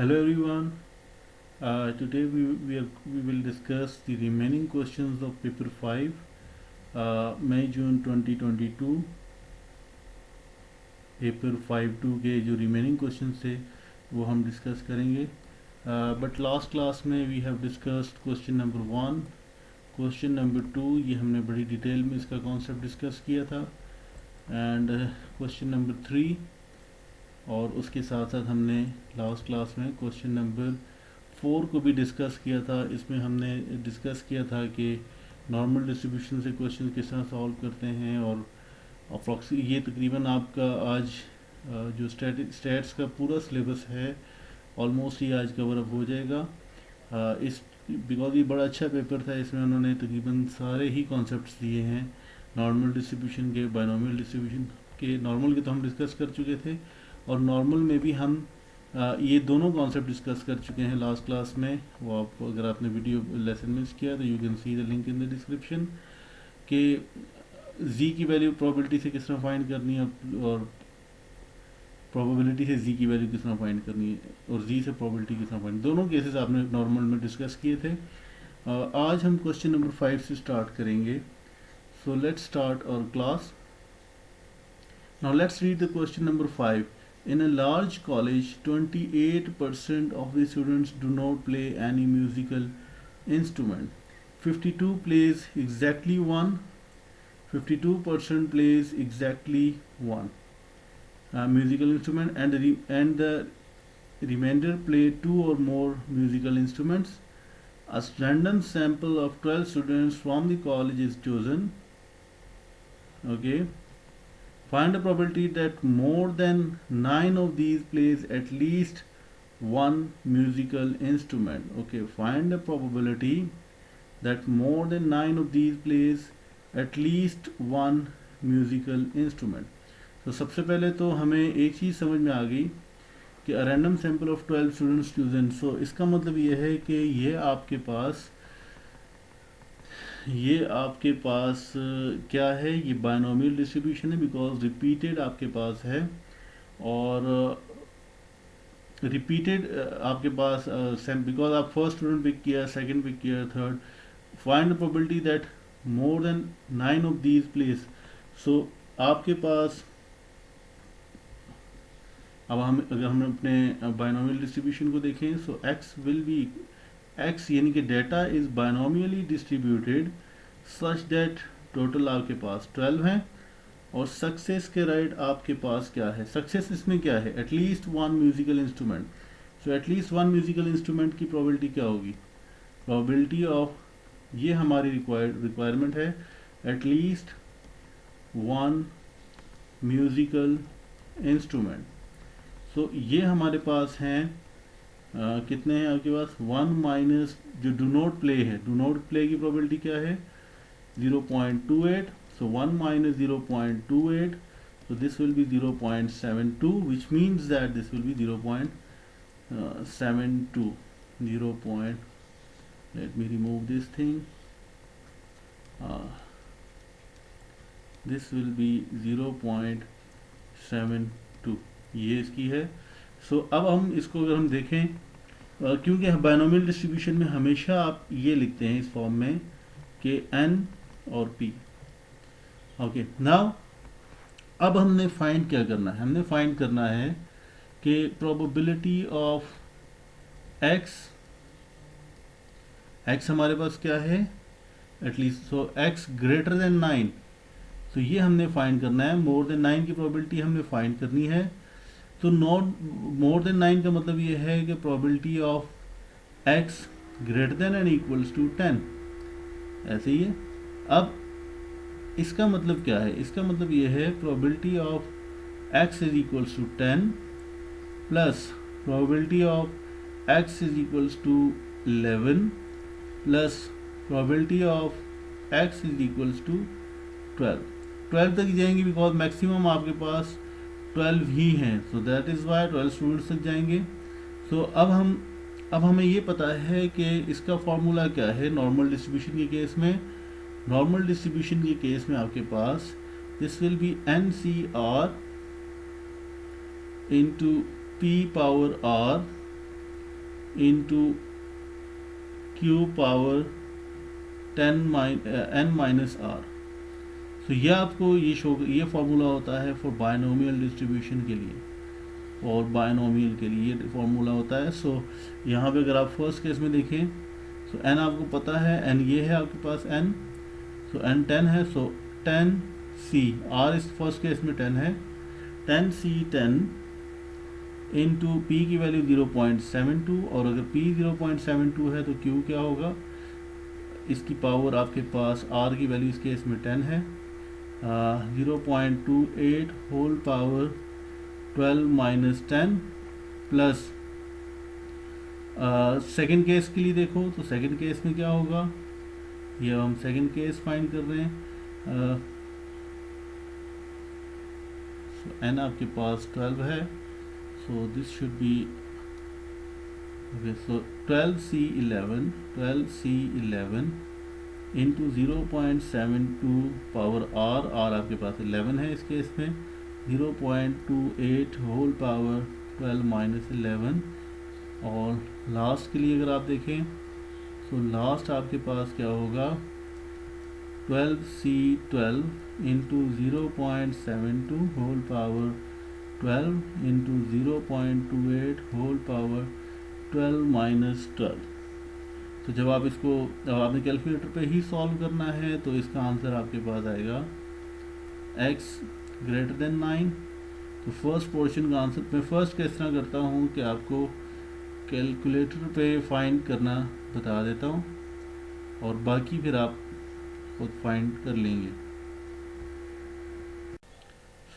Hello everyone. Today we will discuss the remaining questions of paper 5 May June 2022 paper 5-2 के जो remaining questions थे वो हम discuss करेंगे. बट लास्ट क्लास में we have discussed question number 1, question number 2 ये हमने बड़ी डिटेल में इसका कॉन्सेप्ट डिस्कस किया था, एंड क्वेश्चन नंबर 3, और उसके साथ साथ हमने लास्ट क्लास में क्वेश्चन नंबर 4 को भी डिस्कस किया था. इसमें हमने डिस्कस किया था कि नॉर्मल डिस्ट्रीब्यूशन से क्वेश्चन किस तरह सॉल्व करते हैं, और अप्रॉक्सी ये तकरीबन आपका आज जो स्टैट्स का पूरा सिलेबस है ऑलमोस्ट ही आज कवर अप हो जाएगा. इस बिकॉज ये बड़ा अच्छा पेपर था, इसमें उन्होंने तकरीबन सारे ही कॉन्सेप्ट्स दिए हैं नॉर्मल डिस्ट्रीब्यूशन के, बायनॉमियल डिस्ट्रीब्यूशन के. नॉर्मल के तो हम डिस्कस कर चुके थे, और नॉर्मल में भी हम ये दोनों कॉन्सेप्ट डिस्कस कर चुके हैं लास्ट क्लास में. वो आप अगर आपने वीडियो लेसन मिस किया तो you can see the link in the description कि जी की वैल्यू प्रोबेबिलिटी से किस तरह फाइंड करनी है, और प्रोबेबिलिटी से जी की वैल्यू किस तरह फाइंड करनी है, और जी से प्रोबेबिलिटी किस तरह फाइंड. दोनों केसेस आपने नॉर्मल में डिस्कस किए थे. आज हम क्वेश्चन नंबर 5 से स्टार्ट करेंगे. So let's start our class. Now let's read the question number 5. In a large college, 28% of the students do not play any musical instrument. 52 plays exactly one. 52% plays exactly one musical instrument, and the remainder play two or more musical instruments. A random sample of 12 students from the college is chosen. Okay. Find the probability that more than 9 of these plays at least one musical instrument. Okay, find the probability that more than 9 of these plays at least one musical instrument. तो सबसे पहले तो हमें एक चीज़ समझ में आ गई कि a random sample of 12 students chosen. So इसका मतलब ये है कि ये आपके पास क्या है, ये बायनोमियल डिस्ट्रीब्यूशन है, बिकॉज रिपीटेड आपके पास है, और रिपीटेड आपके पास बिकॉज आप फर्स्ट स्टूडेंट पिक किया, सेकंड पिक किया, third. Find the probability that more than 9 of these place. So आपके पास अब अगर हम अपने बायनोमियल डिस्ट्रीब्यूशन को देखें, so X will be X यानी कि data is binomially distributed such that total आपके पास 12 हैं, और सक्सेस के राइट आपके पास क्या है, सक्सेस इसमें क्या है, at least one musical instrument. So at least one musical instrument की प्रोबेबिलिटी क्या होगी, प्रोबेबिलिटी ऑफ, ये हमारी रिक्वायरमेंट है, एटलीस्ट वन म्यूजिकल इंस्ट्रूमेंट. सो ये हमारे पास हैं कितने हैं आपके पास, 1 माइनस जो डू नॉट प्ले है, डू नॉट प्ले की प्रोबेबिलिटी क्या है, 0.28. so 1 minus 0.28, so this will be 0.72, which means that this will be 0.72. Let me remove this thing. This will be 0.72, ये इसकी है. सो अब हम इसको अगर हम देखें, क्योंकि बायनोमियल डिस्ट्रीब्यूशन में हमेशा आप ये लिखते हैं इस फॉर्म में कि n और p. ओके, नाउ अब हमने फाइंड क्या करना है, हमने फाइंड करना है कि प्रोबेबिलिटी ऑफ x हमारे पास क्या है, एटलीस्ट. सो x ग्रेटर देन 9, तो ये हमने फाइंड करना है. मोर देन 9 की प्रोबेबिलिटी हमने फाइंड करनी है. तो नॉट मोर देन 9 का मतलब ये है कि probability of x greater than and equals to 10, ऐसे ही है. अब इसका मतलब क्या है, इसका मतलब ये है probability of x is equals to 10 plus probability of x is equals to 11 plus probability of x is equals to 12 तक जाएंगे, बिकॉज मैक्सिमम आपके पास 12 ही हैं. So that is why 12 students तक जाएंगे. सो अब हमें ये पता है कि इसका फॉर्मूला क्या है नॉर्मल डिस्ट्रीब्यूशन के केस में. नॉर्मल डिस्ट्रीब्यूशन के केस में आपके पास this will be NCR into P power R into q power n minus r. तो ये आपको ये फार्मूला होता है फॉर बायनोमियल डिस्ट्रीब्यूशन के लिए और बायनोमियल के लिए ये फार्मूला होता है। सो यहाँ पे अगर आप फर्स्ट केस में देखें सो n आपको पता है, n ये है आपके पास n, सो n 10 है, सो 10 c, r इस फर्स्ट केस में 10 है, 10 c 10 इंटू पी की वैल्यू 0.72, और अगर p 0.72 है तो q क्या होगा, इसकी पावर आपके पास r की वैल्यू इस केस में 10 है, 0.28 whole power 12 minus 10 plus second case के लिए देखो तो सेकेंड केस में क्या होगा, ये हम सेकेंड केस फाइंड कर रहे हैं। n आपके पास 12 है, so this should be okay, so 12c11 into 0.72 power r आपके पास 11 है इस केस में, 0.28 होल पावर 12 माइनस 11, और लास्ट के लिए अगर आप देखें सो लास्ट आपके पास क्या होगा, 12c12 into 0.72 whole power 12 into 0.28 whole power 12 minus 12। तो जब आपने कैलकुलेटर पे ही सॉल्व करना है तो इसका आंसर आपके पास आएगा x ग्रेटर देन 9। तो फर्स्ट पोर्शन का आंसर मैं फर्स्ट किस तरह करता हूँ कि आपको कैलकुलेटर पे फाइंड करना बता देता हूँ और बाकी फिर आप खुद फाइंड कर लेंगे।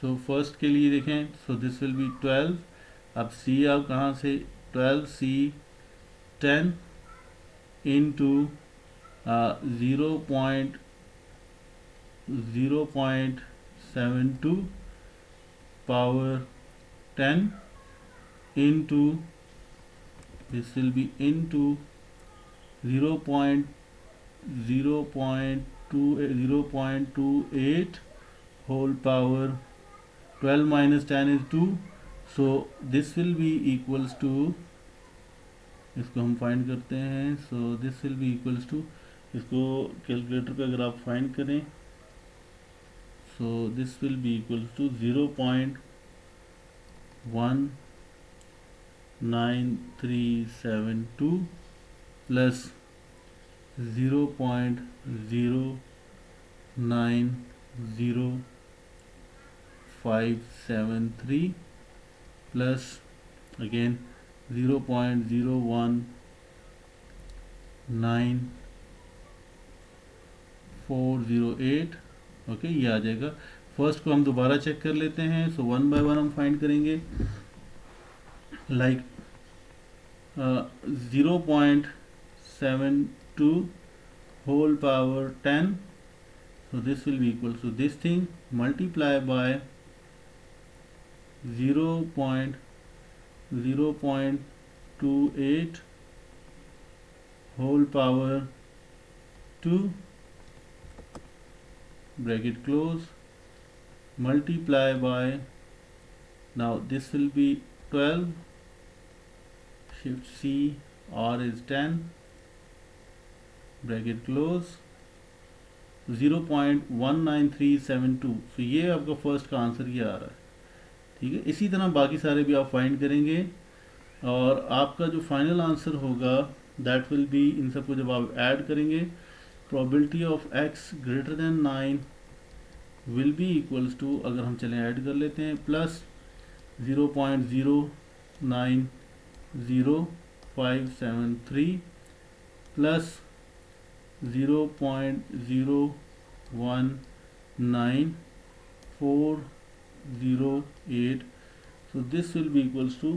सो फर्स्ट के लिए देखें, सो दिस विल बी 12, अब c आप कहाँ से, 12c 10 into 0.72 power 10 into this will be into 0.28 whole power 12 minus 10 is 2, so this will be equals to, इसको हम फाइंड करते हैं, so this will be equals to, इसको कैलकुलेटर पे अगर आप फाइंड करें so this will be equals to 0.1372 plus 0.090573 plus again 0.019408। Okay, ये आ जाएगा। फर्स्ट को हम दोबारा चेक कर लेते हैं, सो वन बाय वन हम फाइंड करेंगे। Like 0.72 whole power 10, so this will be equal to this thing multiply by 0.28 whole power 2 bracket close multiply by, now this will be 12, shift C, R is 10 bracket close 0.19372। तो ये आपका first का answer ये आ रहा है, ठीक है। इसी तरह बाकी सारे भी आप फाइंड करेंगे और आपका जो फाइनल आंसर होगा दैट विल बी, इन सबको जब आप ऐड करेंगे probability of x greater than 9 will be equals to, अगर हम चलें ऐड कर लेते हैं, plus 0.090573 plus 0.019408, so this will be equals to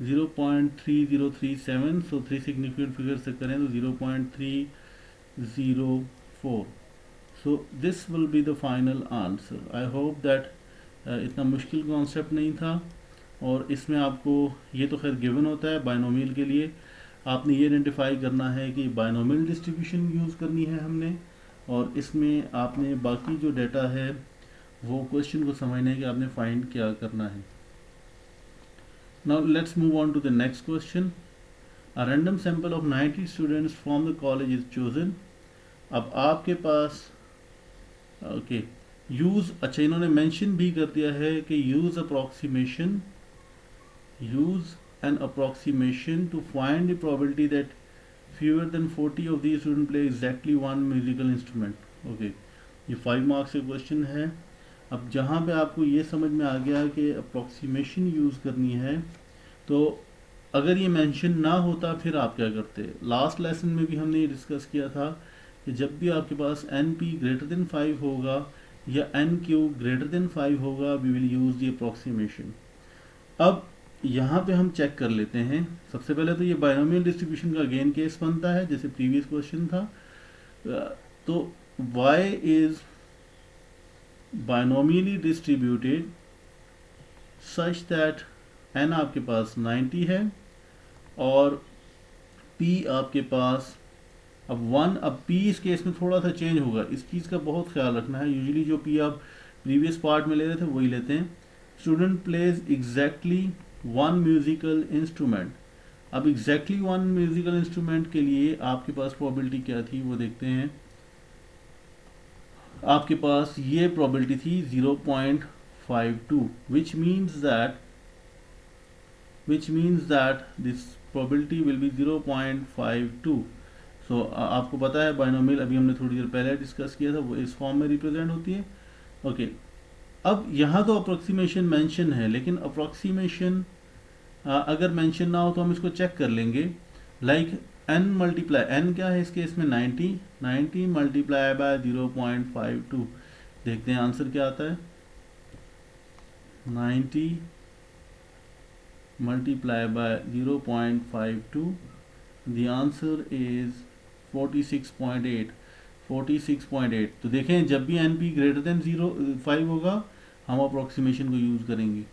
0.3037, so 3 significant figure से करें तो 0.304, so this will be the final answer। I hope that इतना मुश्किल कॉन्सेप्ट नहीं था, और इसमें आपको ये तो खैर गिवन होता है बायनोमियल के लिए, आपने ये आइडेंटिफाई करना है कि बायनोमियल डिस्ट्रीब्यूशन यूज़ करनी है हमने, और इसमें आपने बाकी जो डेटा है वो क्वेश्चन को समझने के आपने फाइंड क्या करना है। Now let's move on to the next question. A random sample of 90 students from the college is chosen. अब आपके पास ओके यूज़, अच्छा इन्होंने मेंशन भी कर दिया है कि use an approximation to find the probability that fewer than 40 of these students play exactly one musical instrument. Okay ये 5 मार्क्स का क्वेश्चन है. अब जहाँ पे आपको ये समझ में आ गया कि अप्रोक्सीमेशन यूज़ करनी है, तो अगर ये मेंशन ना होता फिर आप क्या करते. लास्ट लेसन में भी हमने ये डिस्कस किया था कि जब भी आपके पास एन पी ग्रेटर देन 5 होगा या एन क्यू ग्रेटर देन 5 होगा, we will use the approximation. अब यहाँ पे हम चेक कर लेते हैं. सबसे पहले तो ये बायनोमियल डिस्ट्रीब्यूशन का अगेन केस बनता है जैसे प्रीवियस क्वेश्चन था. तो y is binomially distributed such that n आपके पास 90 है और p आपके पास अब 1. अब p इस केस में थोड़ा सा चेंज होगा, इस चीज़ का बहुत ख्याल रखना है. यूजुअली जो p आप प्रीवियस पार्ट में ले रहे थे वही लेते हैं. Student plays exactly one musical instrument. अब एग्जैक्टली वन म्यूजिकल इंस्ट्रूमेंट के लिए आपके पास प्रोबेबिलिटी क्या थी वो देखते हैं. आपके पास ये प्रोबेबिलिटी थी 0.52 which means that this probability will be 0.52. सो आपको पता है बायनोमियल अभी हमने थोड़ी देर पहले डिस्कस किया था, वो इस फॉर्म में रिप्रेजेंट होती है. ओके अब यहाँ तो अप्रोक्सीमेशन मेंशन है, लेकिन अप्रोक्सीमेशन अगर मेंशन ना हो तो हम इसको चेक कर लेंगे. लाइक n मल्टीप्लाई, n क्या है इस केस में 90 मल्टीप्लाई बाय 0.52. देखते हैं आंसर क्या आता है. 90 multiply by 0.52, the answer is 46.8. तो देखें जब भी NP ग्रेटर देन 5 होगा हम अप्रोक्सीमेशन को यूज़ करेंगे.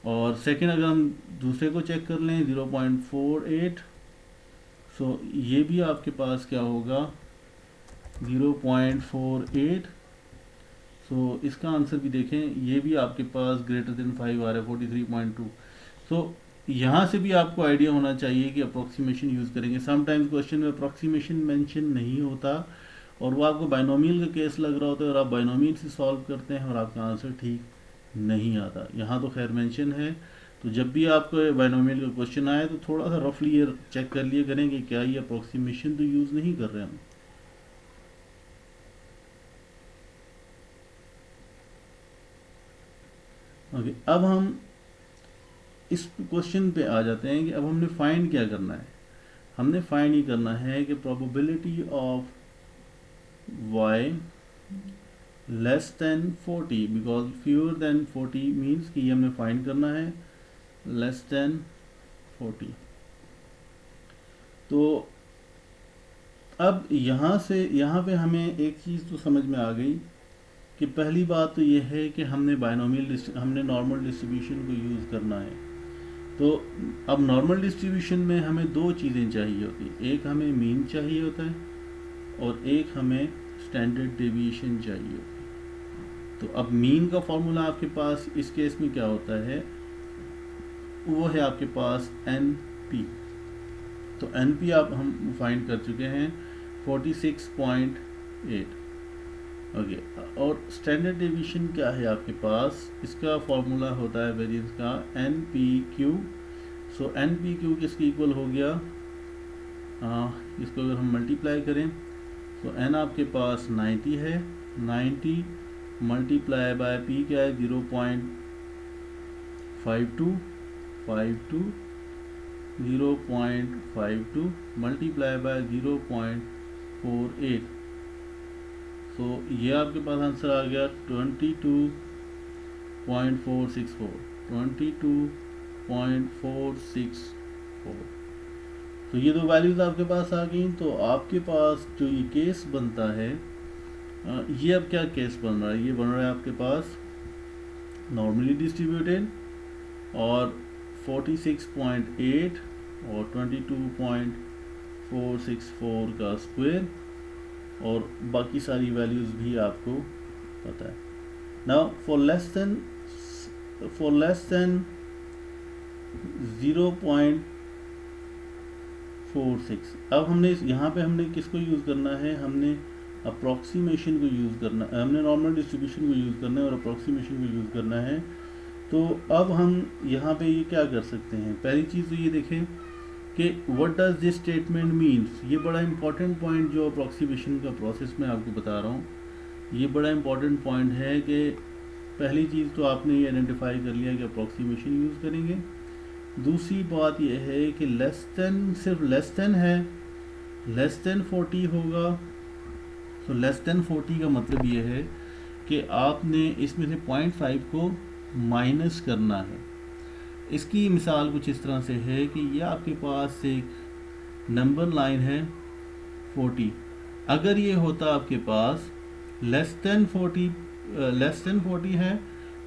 और सेकंड अगर हम दूसरे को चेक कर लें 0.48, सो ये भी आपके पास क्या होगा 0.48. सो इसका आंसर भी देखें, ये भी आपके पास ग्रेटर देन 5 आ रहा है 43.2. सो यहाँ से भी आपको आइडिया होना चाहिए कि अप्रोक्सीमेशन यूज़ करेंगे. समटाइम्स क्वेश्चन में अप्रोक्सीमेशन मेंशन नहीं होता और वो आपको बायनोमियल का केस लग रहा होता है और आप बायनोमियल से सॉल्व करते हैं और आपका आंसर ठीक नहीं आता. यहाँ तो खैर मेंशन है, तो जब भी आपको बायनोमियल का क्वेश्चन आए तो थोड़ा सा रफली ये चेक कर लिए करें कि क्या ये अप्रोक्सीमेशन तो यूज़ नहीं कर रहे हम. ओके अब हम इस क्वेश्चन पे आ जाते हैं कि अब हमने फाइंड क्या करना है. हमने फाइंड ही करना है कि probability of y less than 40, because fewer than 40 means कि ये हमने फाइंड करना है लेस देन 40. तो अब यहाँ पे हमें एक चीज़ तो समझ में आ गई कि पहली बात तो ये है कि हमने हमने नॉर्मल डिस्ट्रीब्यूशन को यूज़ करना है. तो अब नॉर्मल डिस्ट्रीब्यूशन में हमें दो चीज़ें चाहिए होती हैं. एक हमें मीन चाहिए होता है और एक हमें स्टैंडर्ड डेविएशन चाहिए होती है. तो अब मीन का फॉर्मूला आपके पास इस केस में क्या होता है, वो है आपके पास NP. तो NP आप हम फाइंड कर चुके हैं 46.8. ओके और स्टैंडर्ड डेविएशन क्या है आपके पास, इसका फॉर्मूला होता है वेरिएंस का NPQ. सो NPQ किसके इक्वल हो गया, इसको अगर हम मल्टीप्लाई करें तो n आपके पास 90 है. 90 मल्टीप्लाई बाय p क्या है 0.52 मल्टीप्लाई बाय 0.48. सो ये आपके पास आंसर आ गया 22.464. तो ये दो वैल्यूज़ आपके पास आ गई. तो आपके पास जो ये केस बनता है, ये अब क्या केस बन रहा है, ये बन रहा है आपके पास नॉर्मली डिस्ट्रीब्यूटेड और 46.8 और 22.464 का स्क्वायर और बाकी सारी वैल्यूज़ भी आपको पता है. Now for less than 0.52 46। अब हमने यहाँ पे हमने किसको यूज़ करना है, हमने अप्रॉक्सीमेशन को यूज़ करना, हमने नॉर्मल डिस्ट्रीब्यूशन को यूज़ करना है और अप्रॉक्सीमेशन को यूज़ करना है। तो अब हम यहाँ पे ये क्या कर सकते हैं, पहली चीज़ तो ये देखें कि what does this statement means. ये बड़ा इंपॉर्टेंट पॉइंट जो अप्रॉक्सीमेशन का प्रोसेस मैं आपको बता रहा हूँ, ये बड़ा इंपॉर्टेंट पॉइंट है कि पहली चीज़ तो आपने ये आइडेंटिफाई कर लिया कि अप्रॉक्सीमेशन यूज़ करेंगे। दूसरी बात यह है कि लेस देन, सिर्फ लेस देन है, लेस देन 40 होगा। तो लेस देन 40 का मतलब ये है कि आपने इसमें से 0.5 को माइनस करना है। इसकी मिसाल कुछ इस तरह से है कि ये आपके पास एक नंबर लाइन है 40। अगर ये होता आपके पास लेस देन 40 है,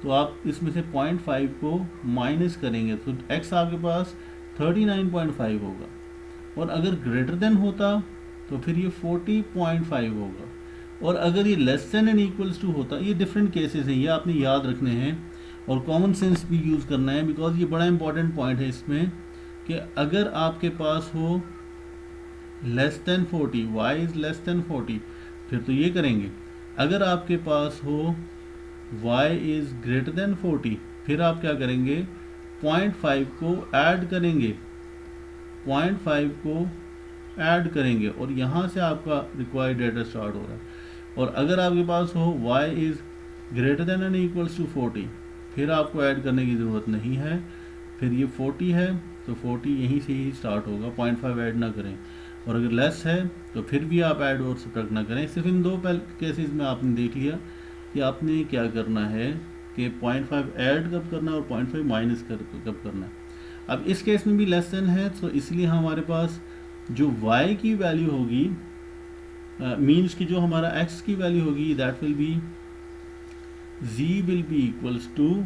तो आप इसमें से 0.5 को माइनस करेंगे तो x आपके पास 39.5 होगा। और अगर ग्रेटर देन होता तो फिर ये 40.5 होगा। और अगर ये less than and equals to होता, ये डिफरेंट केसेस हैं, ये आपने याद रखने हैं और कॉमन सेंस भी यूज़ करना है, बिकॉज ये बड़ा इंपॉर्टेंट पॉइंट है इसमें कि अगर आपके पास हो less than 40, y is less than 40, फिर तो ये करेंगे। अगर आपके पास हो y इज़ ग्रेटर देन 40, फिर आप क्या करेंगे, 0.5 को ऐड करेंगे, 0.5 को ऐड करेंगे और यहाँ से आपका रिक्वायर्ड डेटा स्टार्ट हो रहा है। और अगर आपके पास हो y is greater than and equals to 40, फिर आपको ऐड करने की ज़रूरत नहीं है, फिर ये 40 है तो 40 यहीं से ही स्टार्ट होगा, 0.5 ऐड ना करें। और अगर लेस है तो फिर भी आप ऐड और सब्ट्रैक्ट ना करें। सिर्फ इन दो केसेस में आपने देख लिया कि आपने क्या करना है कि 0.5 ऐड कब करना है और 0.5 माइनस कब करना है। अब इस केस में भी लेस देन है, तो इसलिए हमारे पास जो y की वैल्यू होगी, मीन्स की जो हमारा x की वैल्यू होगी, that will be z will be equals to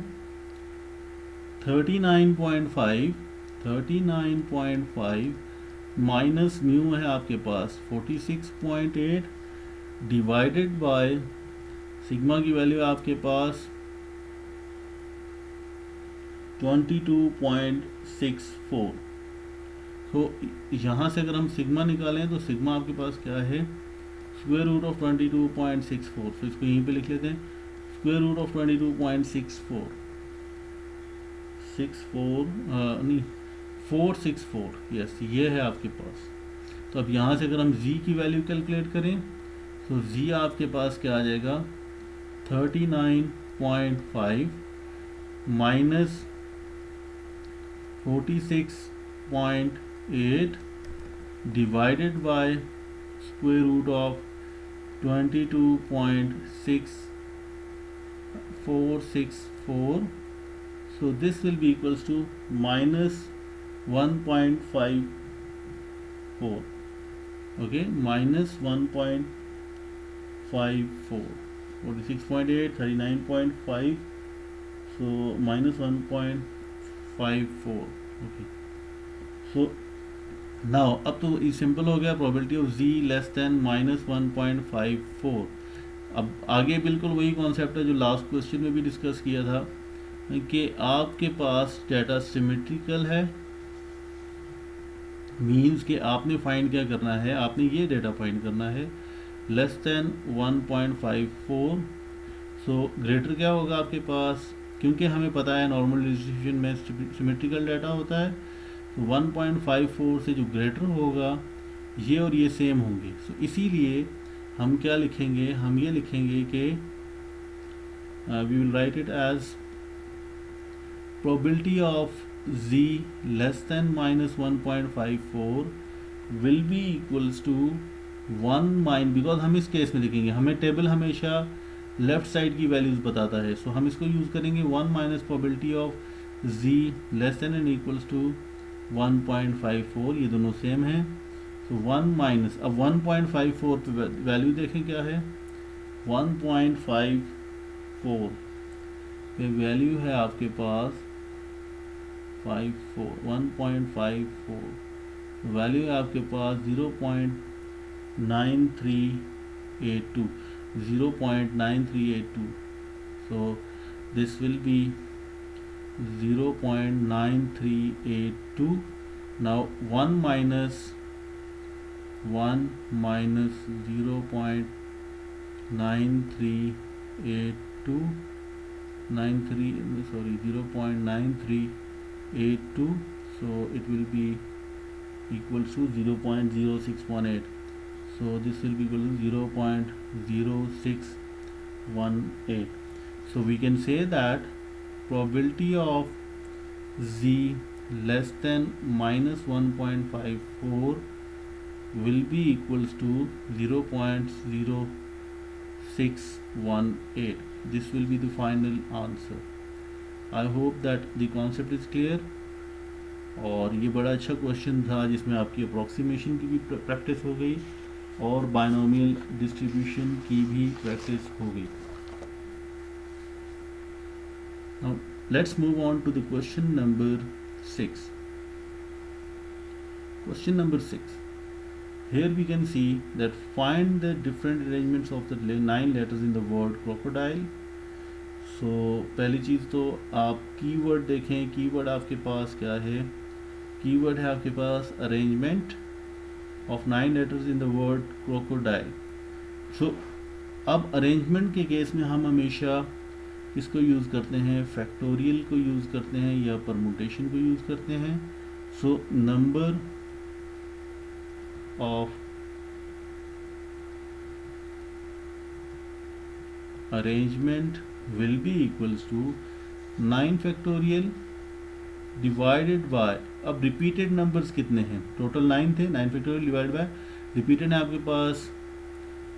39.5 minus mu है आपके पास 46.8 डिवाइडेड बाय सिग्मा की वैल्यू है आपके पास 22.64। तो यहाँ से अगर हम सिग्मा निकालें तो सिग्मा आपके पास क्या है, स्क्वायर रूट ऑफ 22.64। तो इसको यहीं पे लिख लेते हैं, स्क्वायर रूट ऑफ 22.64 464, यस ये है आपके पास। तो अब यहाँ से अगर हम z की वैल्यू कैलकुलेट करें तो z आपके पास क्या आ जाएगा, 39.5 minus 46.8 divided by square root of 22.6464। So this will be equals to minus 1.54, okay, minus 1.54, 46.8, 39.5, so minus 1.54, okay. So now अब तो ये सिंपल हो गया, probability of z less then minus 1.54। अब आगे बिल्कुल वही कॉन्सेप्ट है जो लास्ट क्वेश्चन में भी डिस्कस किया था कि आपके पास डाटा सिमेट्रिकल है, मीन्स कि आपने फाइंड क्या करना है, आपने ये डाटा फाइंड करना है लेस देन 1.54। सो ग्रेटर क्या होगा आपके पास, क्योंकि हमें पता है नॉर्मल डिस्ट्रीब्यूशन में सिमेट्रिकल डाटा होता है, तो 1.54 से जो ग्रेटर होगा ये और ये सेम होंगे। सो इसीलिए हम क्या लिखेंगे, हम ये लिखेंगे कि we will write it as probability of z less than minus 1.54 will be equals to 1 mine, because हम इस केस में देखेंगे, हमें टेबल हमेशा लेफ्ट साइड की वैल्यूज बताता है, सो हम इसको यूज़ करेंगे 1 minus probability of z less than and equals to 1.54, ये दोनों सेम हैं। सो 1 माइनस, अब 1.54 पे वैल्यू देखें क्या है, 1.54 पे वैल्यू है आपके पास 1.54, वैल्यू है आपके पास 0.9382, so this will be 0.9382. now 1 minus 1 minus 0.9382 0.9382, so it will be equals to 0.0618. so this will be equal to 0.0618. so we can say that probability of z less than minus 1.54 will be equals to 0.0618. this will be the final answer. I hope that the concept is clear. और ये बड़ा अच्छा question था जिसमें आपकी approximation की भी practice हो गई और बायनोमियल डिस्ट्रीब्यूशन की भी प्रैक्टिस हो गई. Now let's move on to the question number 6. Question number 6. Here we can see that find the different arrangements of the 9 letters in the word crocodile. So पहली चीज़ तो आप कीवर्ड देखें. Keyword आपके पास क्या है? कीवर्ड है आपके पास arrangement of 9 letters in the word crocodile. So अब अरेंजमेंट के केस में हम हमेशा किसको यूज़ करते हैं? फैक्टोरियल को यूज़ करते हैं या परमुटेशन को यूज़ करते हैं. So number of arrangement will be equals to 9 factorial divided by, अब रिपीटेड नंबर्स कितने हैं? टोटल 9 थे. 9 फैक्टोरियल डिवाइड बाय रिपीटेड है आपके पास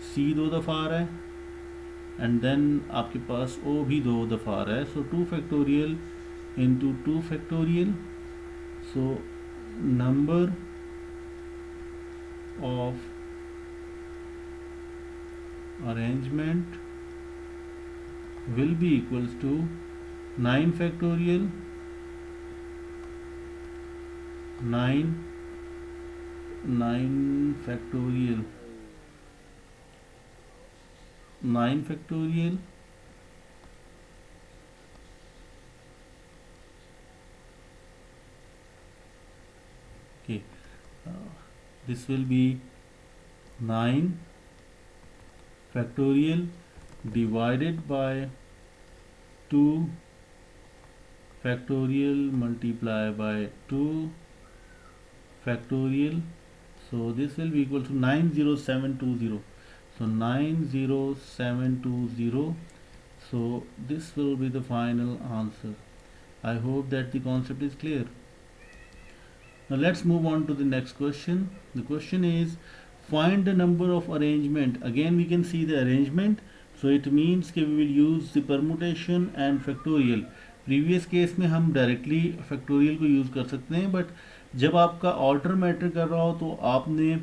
c 2 दफ़ा आ रहा है एंड देन आपके पास o भी 2 दफ़ा आ रहा है. सो 2 factorial into 2 factorial. So number of arrangement will be equals to 9 factorial 9 factorial 9 factorial okay, this will be 9 factorial divided by 2 factorial multiply by 2 factorial. So this will be equal to 90720. So 90720. So this will be the final answer. I hope that the concept is clear. Now let's move on to the next question. The question is find the number of arrangement. Again we can see the arrangement. So it means कि we will use the permutation and factorial. Previous case में हम directly factorial को use कर सकते हैं, but जब आपका order matter कर रहा हो तो आपने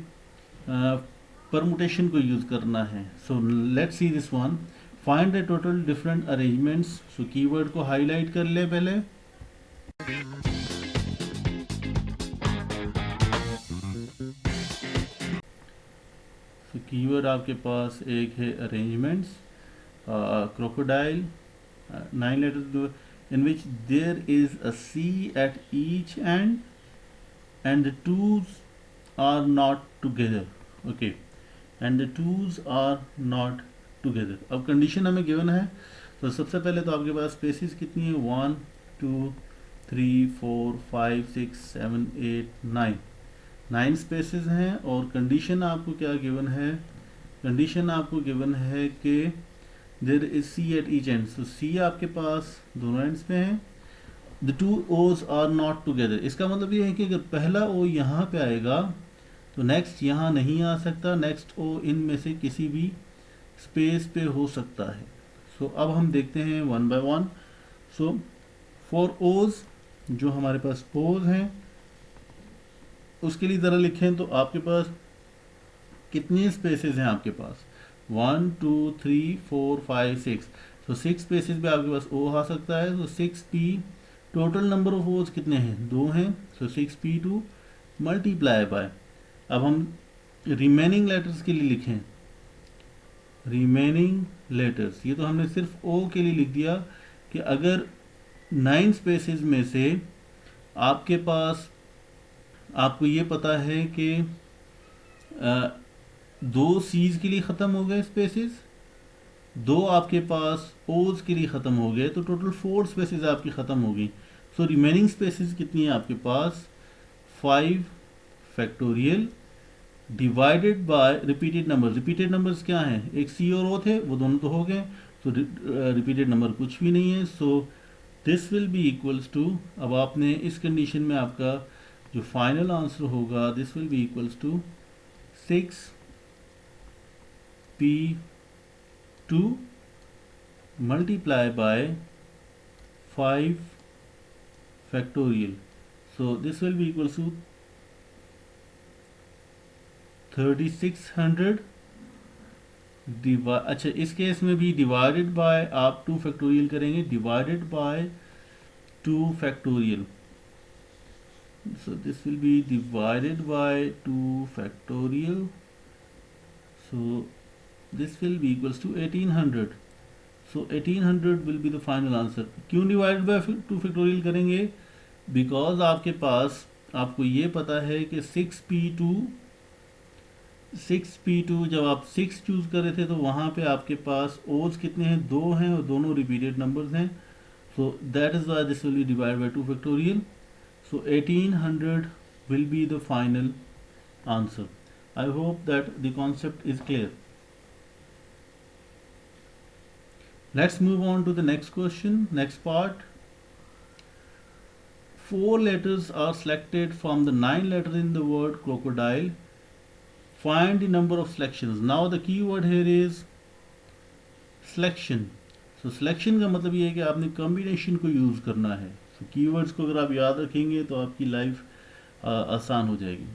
परमुटेशन को यूज़ करना है. So let's see this one. Find the total different arrangements. So keyword को हाईलाइट कर ले पहले. सो कीवर्ड आपके पास एक है arrangements. crocodile, 9 letters in which there is a C at each end and the twos are not together. Okay, and the twos are not together. अब condition हमें given है. तो सबसे पहले तो आपके पास स्पेसिस कितनी है? 1 2 3 4 5 6 7 8 9. 9 स्पेसिस हैं और कंडीशन आपको क्या गिवन है? कंडीशन आपको गिवन है कि there is C at each end. So C आपके पास दोनों एंड्स पे हैं. The two O's are not together. इसका मतलब ये है कि अगर पहला ओ यहाँ पे आएगा तो नेक्स्ट यहाँ नहीं आ सकता. नेक्स्ट ओ इनमें से किसी भी स्पेस पे हो सकता है. सो अब हम देखते हैं one by one. So for ओज जो हमारे पास ओज हैं उसके लिए ज़रा लिखें तो आपके पास कितनी स्पेसेस हैं? आपके पास 1 2 3 4 5 6. तो 6 स्पेसेस पे आपके पास ओ आ सकता है. तो 6p टोटल नंबर ऑफ ओज कितने हैं? 2 हैं. सो 6p2 मल्टीप्लाई बाय. अब हम रिमेनिंग लेटर्स के लिए लिखें. रिमेनिंग लेटर्स, ये तो हमने सिर्फ ओ के लिए लिख दिया कि अगर 9 स्पेसेस में से आपके पास आपको ये पता है कि दो सीज के लिए ख़त्म हो गए स्पेसेस, दो आपके पास ओज के लिए ख़त्म हो गए, तो टोटल 4 स्पेसेस आपकी ख़त्म हो गई। सो रिमेनिंग स्पेसेस कितनी है आपके पास? 5 factorial divided by repeated number. Repeated numbers क्या हैं? एक सी और ओ थे, वो दोनों तो हो गए, तो रिपीटेड नंबर कुछ भी नहीं है। So this will be equals to, अब आपने इस कंडीशन में आपका जो फाइनल आंसर होगा, this will be equals to 6p2 multiply by 5 factorial. So this will be equals to 3600 अच्छा इस केस में भी डिवाइडेड बाय, आप 2 फैक्टोरियल करेंगे, divided by 2 factorial. so this will be divided by 2 factorial, so this will be equals to 1800. so 1800 will be the final answer. क्यों divided by 2 factorial करेंगे? Because आपके पास, आपको ये पता है कि 6p2 जब आप 6 चूज कर रहे थे तो वहाँ पे आपके पास ओज कितने हैं? 2 हैं, और दोनों रिपीटेड नंबर्स हैं। सो that is why this will B divide by 2 factorial. So 1800 will be the final answer. I hope that the concept is clear. Let's move on to the next question, next part. 4 letters are selected from the 9 letters in the word crocodile. Find the number of selections. Now the key word here is selection. So selection का मतलब ये है कि आपने combination को use करना है. So keywords को अगर आप याद रखेंगे तो आपकी लाइफ आसान हो जाएगी.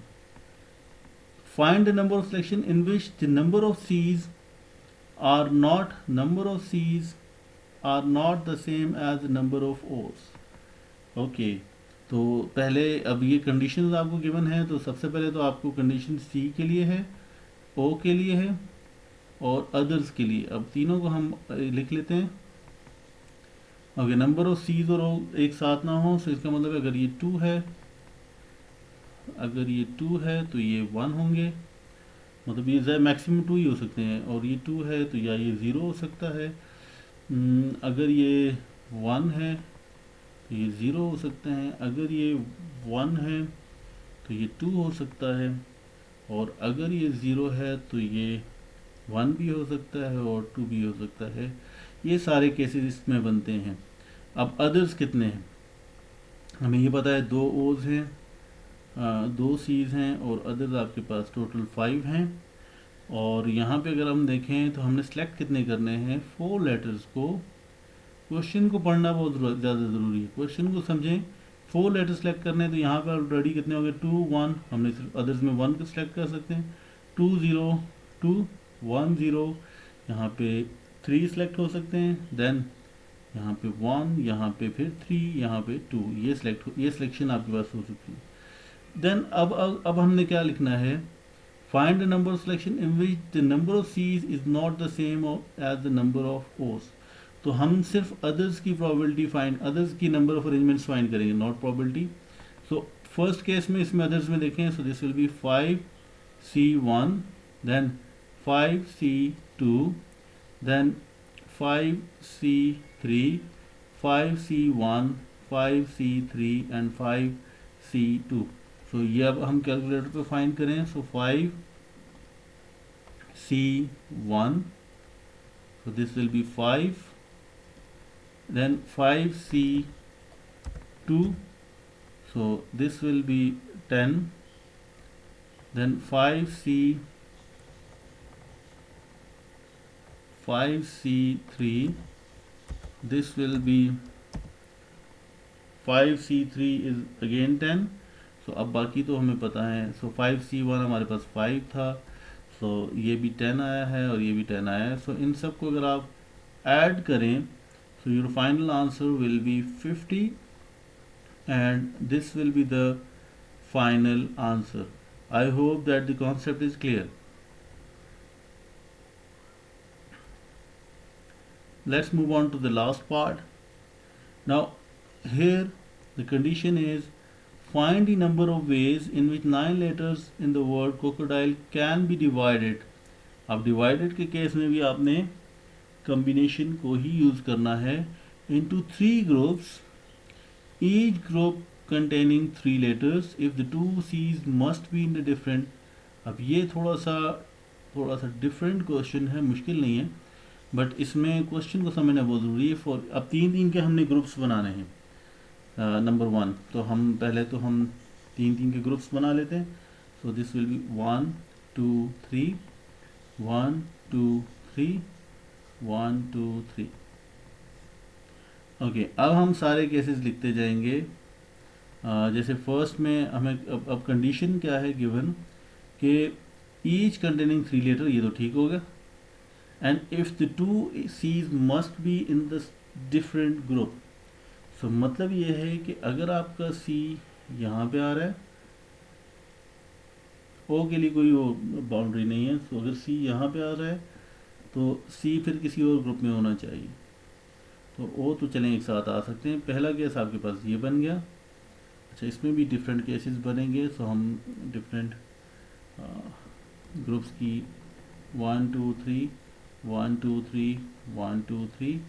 Find the number of selection in which the number of C's are not the same as the number of O's. Okay. तो पहले अब ये कंडीशंस आपको गिवन है, तो सबसे पहले तो आपको कंडीशन सी के लिए है, ओ के लिए है और अदर्स के लिए। अब तीनों को हम लिख लेते हैं। ओके, नंबर ऑफ सीज और ओ एक साथ ना हो, तो इसका मतलब अगर ये 2 है तो ये 1 होंगे, मतलब ये मैक्सिमम 2 ही हो सकते हैं, और ये 2 है तो या ये 0 हो सकता है। अगर ये 1 है तो ये 0 हो सकते हैं, अगर ये 1 है तो ये 2 हो सकता है, और अगर ये 0 है तो ये 1 भी हो सकता है और 2 भी हो सकता है। ये सारे केसेस इसमें बनते हैं। अब अदर्स कितने हैं? हमें ये पता है 2 ओज हैं, 2 सीज हैं, और अदर्स आपके पास टोटल 5 हैं। और यहाँ पे अगर हम देखें तो हमने सेलेक्ट कितने करने हैं? 4 लेटर्स को। क्वेश्चन को पढ़ना बहुत ज़्यादा ज़रूरी है, क्वेश्चन को समझें। 4 लेटर सेलेक्ट करने हैं, तो यहाँ पर ऑलरेडी कितने हो गए? 2 1, हमने सिर्फ अदर्स में 1 को सेलेक्ट कर सकते हैं। 2 0 2 1 0, यहाँ पे 3 सेलेक्ट हो सकते हैं, देन यहाँ पे 1, यहाँ पे फिर 3, यहाँ पे 2, ये सिलेक्शन आपके पास हो सकती है। देन अब हमने क्या लिखना है? Find the number of selection in which the number of Cs is not the same as the number of Os. तो हम सिर्फ अदर्स की प्रोबेबिलिटी अदर्स की नंबर ऑफ अरेंजमेंट्स फाइंड करेंगे, not probability. So first case में इसमें others में देखें, so this will be 5C1, then 5C2, then 5C3, 5C1, 5C3 and 5C2। So ये अब हम कैलकुलेटर पे फाइंड करें। सो 5C1, so this will be 5, then 5C2, so this will be 10, then 5C3, this will be 5C3 is again 10। सो अब बाकी तो हमें पता है। सो 5C1 हमारे पास 5 था, सो ये भी 10 आया है और ये भी 10 आया है। सो इन सब को अगर आप ऐड करें, so your final answer will be 50 and this will be the final answer. I hope that the concept is clear. Let's move on to the last part. Now here the condition is find the number of ways in which 9 letters in the word crocodile can be divided. अब divided के case में भी आपने combination को ही use करना है into 3 groups, each group containing 3 letters if the two C's must be in the different। अब ये थोड़ा सा डिफरेंट क्वेश्चन है, मुश्किल नहीं है, बट इसमें क्वेश्चन को समझना बहुत ज़रूरी है। फॉर अब 3 के हमने ग्रुप्स बनाने हैं। नंबर 1 तो हम पहले तो हम 3 के ग्रुप्स बना लेते हैं। सो दिस विल बी 1 2 3 1 2 3 1 2 3। ओके, अब हम सारे केसेस लिखते जाएंगे। जैसे फर्स्ट में हमें अब कंडीशन क्या है गिवन कि ईच कंटेनिंग 3 लेटर, ये तो ठीक हो गया। And if the 2 C's must be in the different group. So मतलब ये है कि अगर आपका C यहाँ पे आ रहा है, O के लिए कोई बाउंड्री नहीं है, सो अगर C यहाँ पे आ रहा है तो C फिर किसी और ग्रुप में होना चाहिए। तो वो तो चलें एक साथ आ सकते हैं। पहला केस आपके पास ये बन गया। अच्छा, इसमें भी डिफरेंट केसेस बनेंगे, सो हम डिफरेंट ग्रुप्स की 1 2 3 1 2 3 1 2 3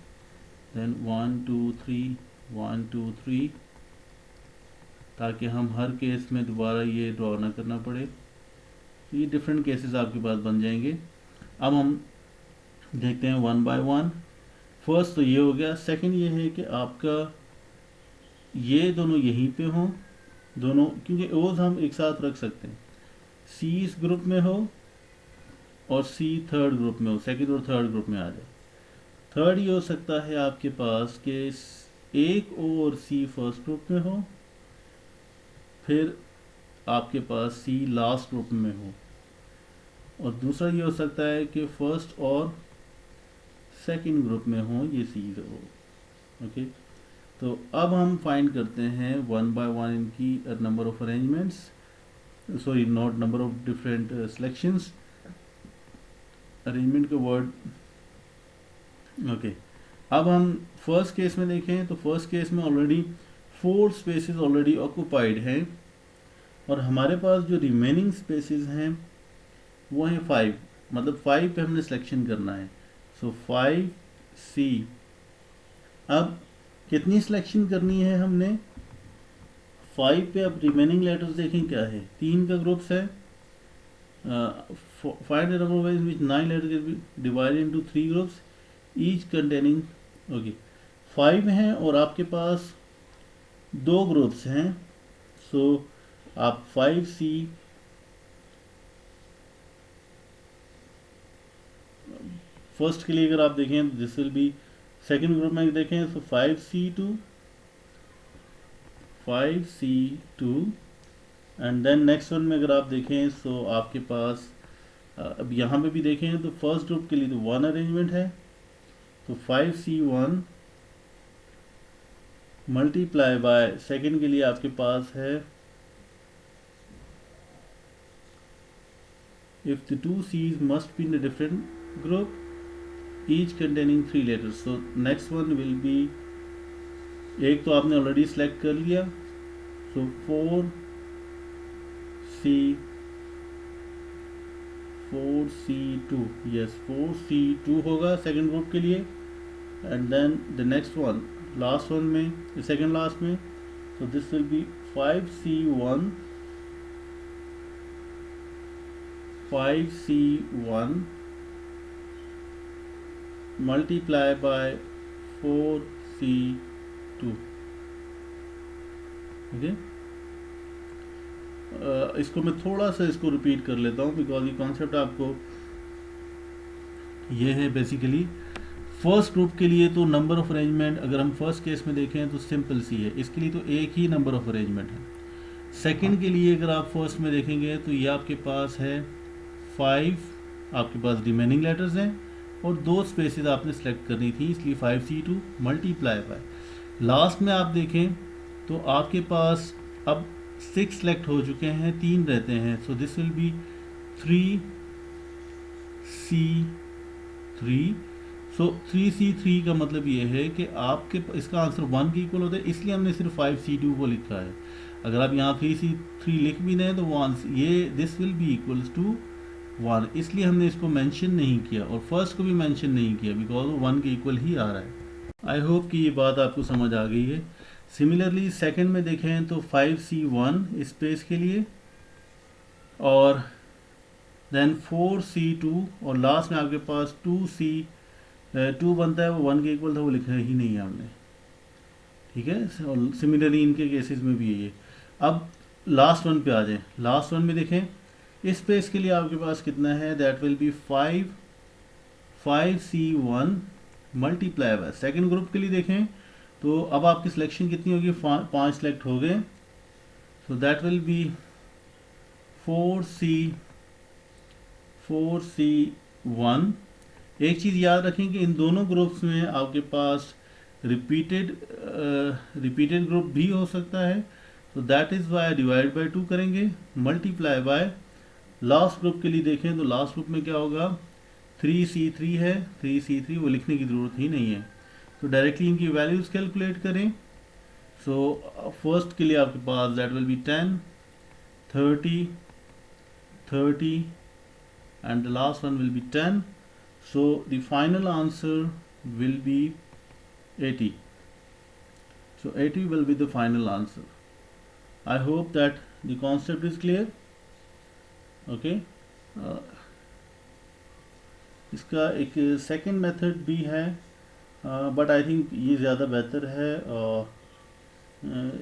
देन 1 2 3 1 2 3, ताकि हम हर केस में दोबारा ये ड्रॉ ना करना पड़े। तो ये डिफरेंट केसेस आपके पास बन जाएंगे। अब हम देखते हैं 1 बाय 1। फर्स्ट तो ये हो गया। सेकंड ये है कि आपका ये दोनों यहीं पे हों, दोनों, क्योंकि ओज हम एक साथ रख सकते हैं। C इस ग्रुप में हो और C थर्ड ग्रुप में हो, सेकंड और थर्ड ग्रुप में आ जाए। थर्ड ये हो सकता है आपके पास कि एक O और C फर्स्ट ग्रुप में हो, फिर आपके पास C लास्ट ग्रुप में हो, और दूसरा ये हो सकता है कि फर्स्ट और सेकंड ग्रुप में हो, ये C हो। ओके, तो अब हम फाइंड करते हैं 1 बाय 1 इनकी number of arrangements, sorry not number of different selections, arrangement का वर्ड। ओके, अब हम फर्स्ट केस में देखें तो फर्स्ट केस में ऑलरेडी 4 स्पेसेस ऑलरेडी ऑक्यूपाइड हैं, और हमारे पास जो रिमेनिंग स्पेसेस हैं वो हैं 5, मतलब 5 पे हमने सिलेक्शन करना है। सो 5C। अब कितनी सिलेक्शन करनी है हमने? 5 पे अब रिमेनिंग लेटर्स देखें क्या है। 3 का ग्रुप्स है। Find the number of ways in which 9 letters can be divided into 3 groups each containing. Okay, 5 हैं और आपके पास 2 ग्रुप्स हैं। सो आप 5C फर्स्ट के लिए अगर आप देखें तो this will B, second group में देखें तो 5C2 and then next one में अगर आप देखें तो आपके पास अब यहाँ पे भी देखें तो फर्स्ट ग्रुप के लिए तो 1 अरेंजमेंट है, तो 5C1 मल्टीप्लाई बाय सेकंड के लिए आपके पास है if the 2 C's must be in a different group each containing 3 letters। so next one will be, एक तो आपने ऑलरेडी सेलेक्ट कर लिया, so 4C2, yes 4C2 होगा सेकंड ग्रुप के लिए, and then the next one last one में, second last में, so this will be 5C1 multiply by 4C2। Okay, इसको मैं थोड़ा सा इसको रिपीट कर लेता हूँ बिकॉज ये कॉन्सेप्ट आपको ये है। बेसिकली फर्स्ट ग्रुप के लिए तो नंबर ऑफ अरेंजमेंट अगर हम फर्स्ट केस में देखें तो सिंपल सी है, इसके लिए तो एक ही नंबर ऑफ अरेंजमेंट है। सेकंड के लिए अगर आप फर्स्ट में देखेंगे तो ये आपके पास है 5, आपके पास रिमेनिंग लेटर्स हैं और 2 स्पेसेस आपने सेलेक्ट करनी थी, इसलिए 5C2 मल्टीप्लाई बाय। लास्ट में आप देखें तो आपके पास अब 6 सेलेक्ट हो चुके हैं, 3 रहते हैं, सो this will B 3C3। So 3C3 का मतलब ये है कि आपके इसका आंसर 1 के इक्वल होता है, इसलिए हमने सिर्फ 5C2 को लिखा है। अगर आप यहाँ 3C3 लिख भी दें तो वो आंसर ये this will be equals to 1, इसलिए हमने इसको मेंशन नहीं किया और फर्स्ट को भी मेंशन नहीं किया बिकॉज वो 1 के इक्वल ही आ रहा है। आई होप कि ये बात आपको समझ आ गई है। सिमिलरली सेकंड में देखें तो 5C1 स्पेस के लिए और देन 4C2 और लास्ट में आपके पास 2 बनता है, वो 1 के इक्वल था, वो लिखा ही नहीं है हमने। ठीक है, और सिमिलरली इनके केसेस में भी यही है। अब लास्ट वन पे आ जाएं। लास्ट वन में देखें इस स्पेस के लिए आपके पास कितना है, that will be 5C1 multiply by. Second group के लिए देखें तो अब आपकी सिलेक्शन कितनी होगी, 5 सेलेक्ट हो गए, so that will B 4C1। एक चीज़ याद रखें कि इन दोनों ग्रुप्स में आपके पास रिपीटेड ग्रुप भी हो सकता है, तो that is why divide by 2 करेंगे, मल्टीप्लाई बाय लास्ट ग्रुप के लिए देखें तो लास्ट ग्रुप में क्या होगा, 3C3 है, 3C3 वो लिखने की ज़रूरत ही नहीं है, तो डायरेक्टली इनकी वैल्यूज़ कैलकुलेट करें। सो फर्स्ट के लिए आपके पास that will B 10, 30 and the last one will be 10, so the final answer will be 80. So 80 will be the final answer. I hope that the concept is clear. Okay, इसका एक second method भी है, but I think ये ज़्यादा बेहतर है।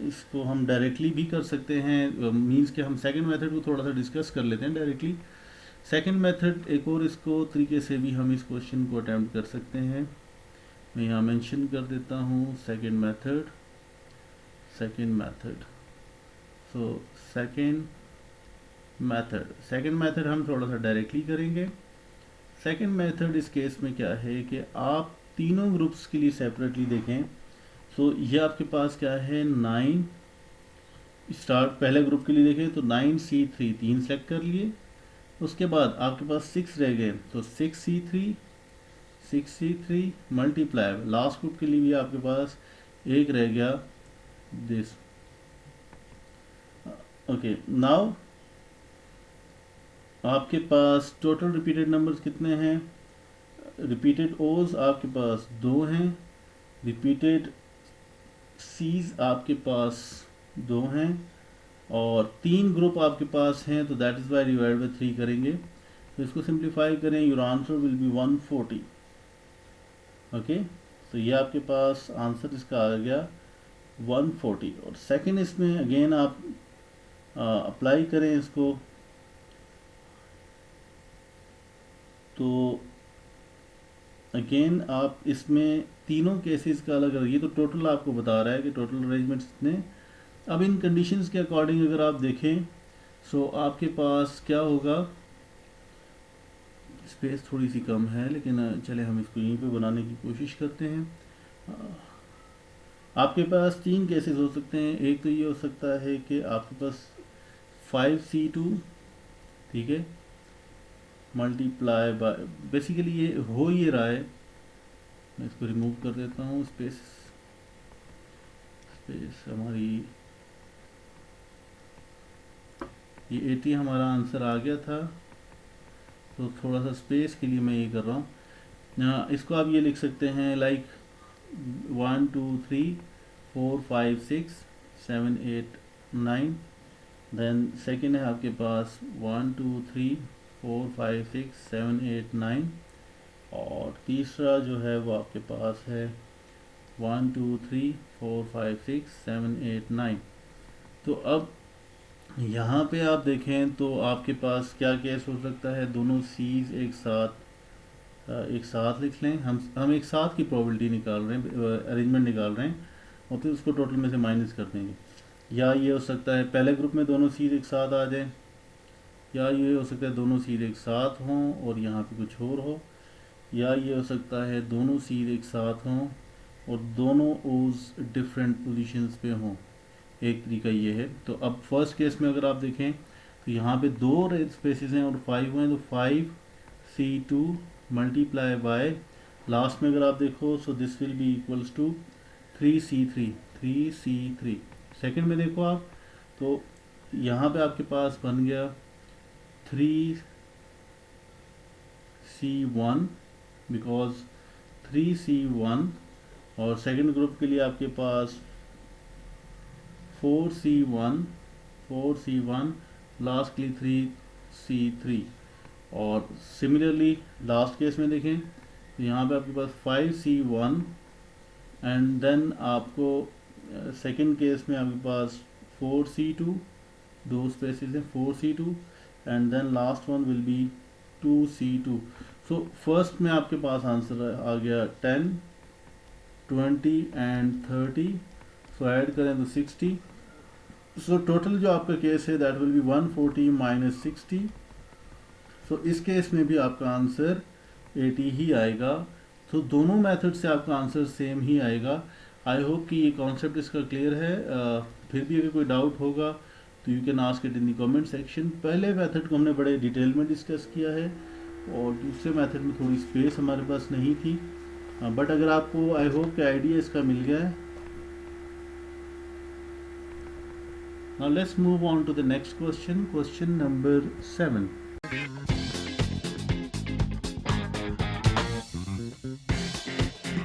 इसको हम डायरेक्टली भी कर सकते हैं, मींस कि हम सेकंड मेथड को थोड़ा सा डिस्कस कर लेते हैं डायरेक्टली। सेकंड मेथड एक और इसको तरीके से भी हम इस क्वेश्चन को अटैम्प्ट कर सकते हैं। मैं यहाँ मेंशन कर देता हूँ second method. So second method हम थोड़ा सा डायरेक्टली करेंगे। सेकंड मेथड इस केस में क्या है कि आप तीनों ग्रुप्स के लिए सेपरेटली देखें। सो ये आपके पास क्या है, 9 स्टार्ट पहले ग्रुप के लिए देखें तो 9C3 3 सेलेक्ट कर लिए, उसके बाद आपके पास 6 रह गए, तो 6C3 मल्टीप्लाई लास्ट ग्रुप के लिए भी आपके पास एक रह गया, दिस। ओके, नाउ आपके पास टोटल रिपीटेड नंबर्स कितने हैं, रिपीटेड ओज आपके पास 2 हैं, रिपीटेड सीज आपके पास 2 हैं, और 3 ग्रुप आपके पास हैं, तो that is why divide by 3 करेंगे। तो इसको सिंप्लीफाई करें, your answer will be 140। Okay, तो ये आपके पास आंसर इसका आ गया 140। और सेकंड इसमें अगेन आप अप्लाई करें इसको, तो अगेन आप इसमें तीनों केसेस का अलग अलग, ये तो टोटल आपको बता रहा है कि टोटल अरेंजमेंट्स इतने। अब इन कंडीशंस के अकॉर्डिंग अगर आप देखें, सो आपके पास क्या होगा, स्पेस थोड़ी सी कम है लेकिन चले हम इसको यहीं पे बनाने की कोशिश करते हैं। आपके पास 3 केसेस हो सकते हैं। एक तो ये हो सकता है कि आपके पास 5C2, ठीक है, मल्टीप्लाई बाय, बेसिकली ये हो ये रहा है, मैं इसको रिमूव कर देता हूँ, स्पेस हमारी ये 80 हमारा आंसर आ गया था, तो थोड़ा सा स्पेस के लिए मैं ये कर रहा हूँ। इसको आप ये लिख सकते हैं लाइक 1 2 3 4 5 6 7 8 9, देन सेकेंड है आपके पास 1 2 3 4 5 6 7 8 9, और तीसरा जो है वो आपके पास है 1 2 3 4 5 6 7 8 9। तो अब यहाँ पे आप देखें तो आपके पास क्या केस हो सकता है, दोनों सीज एक साथ लिख लें। हम एक साथ की प्रोबेबिलिटी निकाल रहे हैं, अरेंजमेंट निकाल रहे हैं, और फिर उसको टोटल में से माइनस कर देंगे। या ये हो सकता है पहले ग्रुप में दोनों सीज एक साथ आ जाएं, या ये हो सकता है दोनों सीज एक साथ हों और यहाँ पे कुछ और हो, या ये हो सकता है दोनों सीज एक साथ हों और दोनों ओज डिफरेंट पोजीशंस पे हों। एक तरीका ये है। तो अब फर्स्ट केस में अगर आप देखें तो यहाँ पे 2 स्पेसिस हैं और 5 हैं, तो 5C2 मल्टीप्लाई बाय लास्ट में अगर आप देखो, so this will be equals to 3C3। Second में देखो आप तो यहाँ पे आपके पास बन गया 3C1 बिकॉज 3C1, और सेकंड ग्रुप के लिए आपके पास 4C1 लास्ट के लिए 3C3। और सिमिलरली लास्ट केस में देखें तो यहाँ पे आपके पास 5C1 एंड देन आपको सेकंड केस में आपके पास 4C2, दो स्पेसेस हैं 4C2 and then last one will be 2C2। So first में आपके पास आंसर आ गया 10, 20 एंड 30। सो ऐड करें तो 60। सो टोटल जो आपका केस है दैट विल बी 140 माइनस 60। सो इस केस में भी आपका आंसर 80 ही आएगा। तो दोनों मेथड से आपका आंसर सेम ही आएगा। आई होप कि ये कॉन्सेप्ट इसका क्लियर है। फिर भी अगर कोई डाउट होगा तो you can ask it in the comment section. पहले मेथड को हमने बड़े डिटेल में डिस्कस किया है और दूसरे मेथड में थोड़ी स्पेस हमारे पास नहीं थी, बट अगर आपको आई होप कि आइडिया इसका मिल गया है। Now let's move on to the next question, question number 7.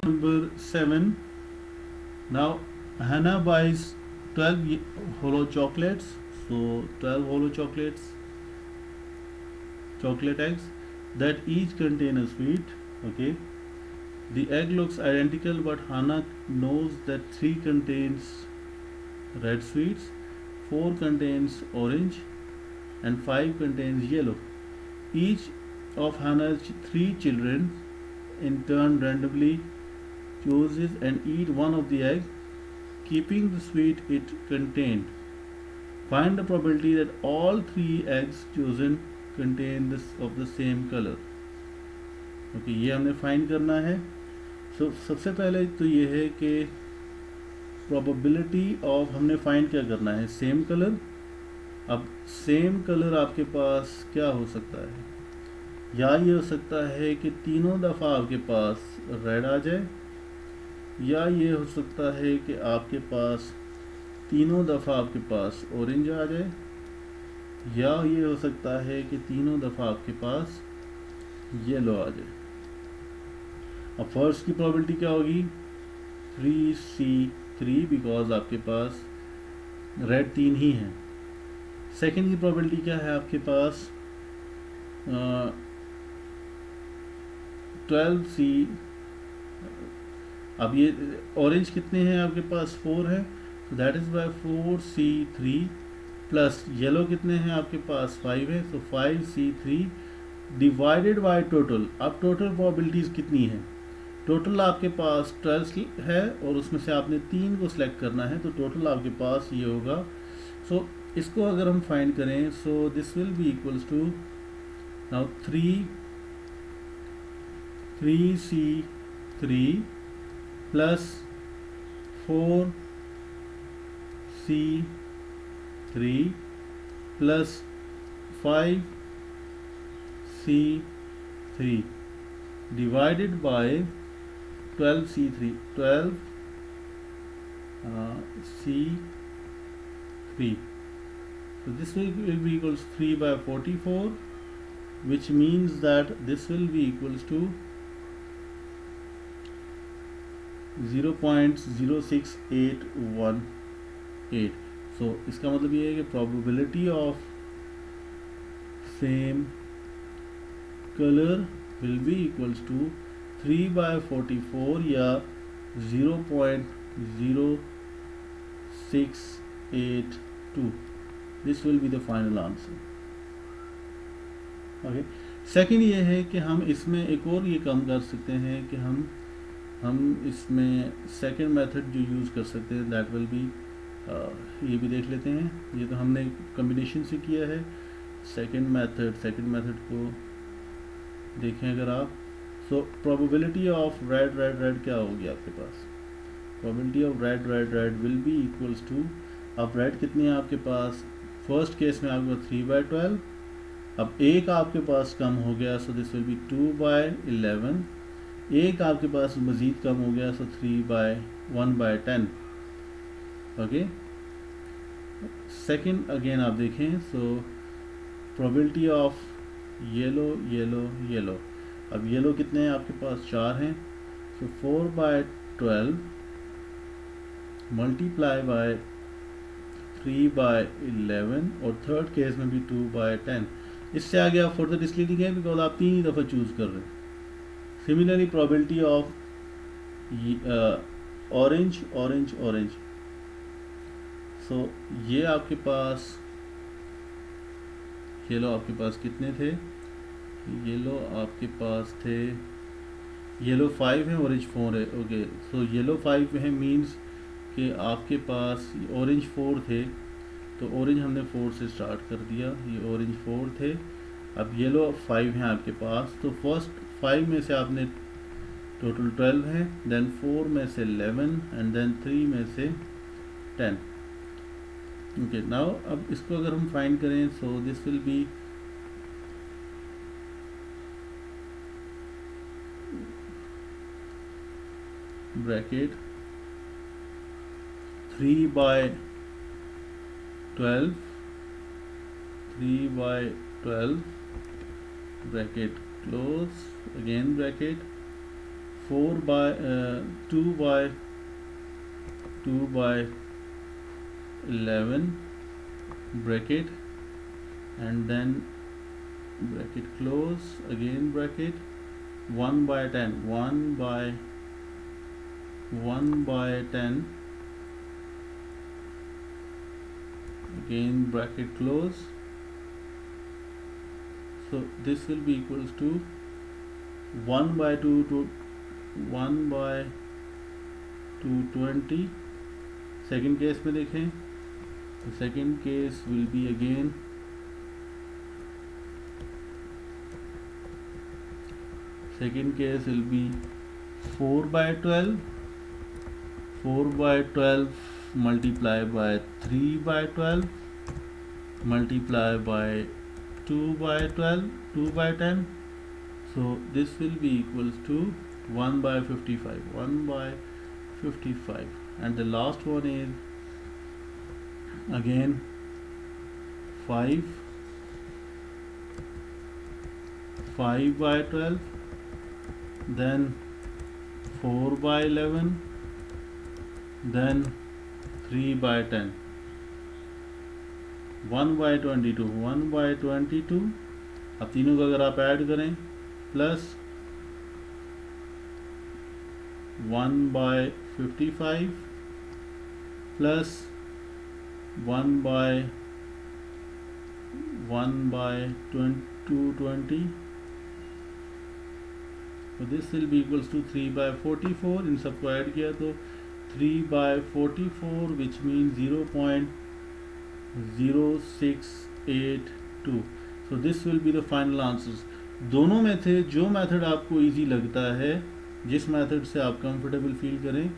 Number 7. Now Hannah buys 12 hollow chocolates. So 12 hollow chocolate eggs that each contain a sweet. Okay. The egg looks identical, but Hannah knows that 3 contains red sweets, 4 contains orange and 5 contains yellow. Each of Hannah's 3 children in turn randomly chooses and eat one of the egg, keeping the sweet it contained. Find the probability that all 3 eggs chosen contain this of the same color. Okay, ये हमने find करना है। सबसे पहले तो ये है कि प्रोबेबिलिटी ऑफ हमने फाइंड क्या करना है, सेम कलर। अब सेम कलर आपके पास क्या हो सकता है, या ये हो सकता है कि तीनों दफ़ा आपके पास रेड आ जाए, या ये हो सकता है कि आपके पास तीनों दफ़ा आपके पास ऑरेंज आ जाए, या ये हो सकता है कि तीनों दफ़ा आपके पास येलो आ जाए। अब फर्स्ट की प्रोबेबिलिटी क्या होगी, 3C3 बिकॉज आपके पास रेड 3 ही है। सेकेंड की प्रोबेबिलिटी क्या है आपके पास, 12C। अब ये ऑरेंज कितने हैं आपके पास, 4 है, तो that is by 4C3 plus yellow कितने हैं आपके पास, 5 है, तो 5C3 डिवाइडेड बाय टोटल। अब टोटल प्रोबेबिलिटीज़ कितनी है, टोटल आपके पास 12 है और उसमें से आपने 3 को सिलेक्ट करना है, तो टोटल आपके पास ये होगा। सो इसको अगर हम फाइंड करें, so this will be equals to now 3C3 plus 4C3 plus 5C3 divided by 12C3 12C3. So this will be equals 3 by 44, which means that this will be equals to 0.06818. So इसका मतलब ये है कि probability of same color will be equals to 3 by 44 या 0.0682. This will be the final answer. Okay. Second ये है कि हम इसमें एक और ये कम कर सकते हैं कि हम इसमें सेकेंड मेथड जो यूज़ कर सकते हैं, दैट विल बी, ये भी देख लेते हैं। ये तो हमने कम्बिनेशन से किया है। सेकेंड मेथड को देखें अगर आप, सो प्रोबेबिलिटी ऑफ रेड क्या होगी आपके पास, probability of red will be equals to, अब रेड कितनी है आपके पास, फर्स्ट केस में आपके पास 3 by 12, अब एक आपके पास कम हो गया, सो दिस विल बी 2 by 11, एक आपके पास मज़ीद कम हो गया, सो 1 by 10। ओके, सेकंड अगेन आप देखें, so probability of yellow yellow yellow, अब येलो कितने हैं आपके पास, 4 हैं, सो 4/12 मल्टीप्लाई बाय 3/11 और थर्ड केस में भी 2/10। इससे आगे आप फर्दर इसलिए लिखें बिकॉज आप 3 ही दफ़ा चूज़ कर रहे हैं। Similarly probability of orange orange orange, so ये आपके पास येलो आपके पास कितने थे, येलो आपके पास थे, येलो 5 है, ऑरेंज 4 है। ओके, सो येलो 5 है मींस कि आपके पास ऑरेंज 4 थे, तो ऑरेंज हमने 4 से स्टार्ट कर दिया, ये ऑरेंज 4 थे। अब येलो 5 हैं आपके पास, तो फर्स्ट 5 में से आपने टोटल 12 है, देन 4 में से 11 एंड देन 3 में से 10। ओके, नाउ अब इसको अगर हम फाइंड करें, so this will B bracket 3/12 bracket close, again bracket 2/11 bracket and then bracket close, again bracket 1/10 1/10 again bracket close, so this will be equals to 1/2 to 1/220। Second case में देखें, तो second case will be again second case will be 4/12 multiply by 3/12 multiply by 2/10, so this will be equals to 1/55 and the last one is again 5/12 then 4/11 then 3/10 1/22 अब तीनों को अगर आप add करें plus 1/55 plus 1/220, so this will be equals to 3/44। इन सबको add किया तो 3/44 which means 0.0682, so this will be the final answers। दोनों में थे, जो मेथड आपको इजी लगता है, जिस मेथड से आप कंफर्टेबल फील करें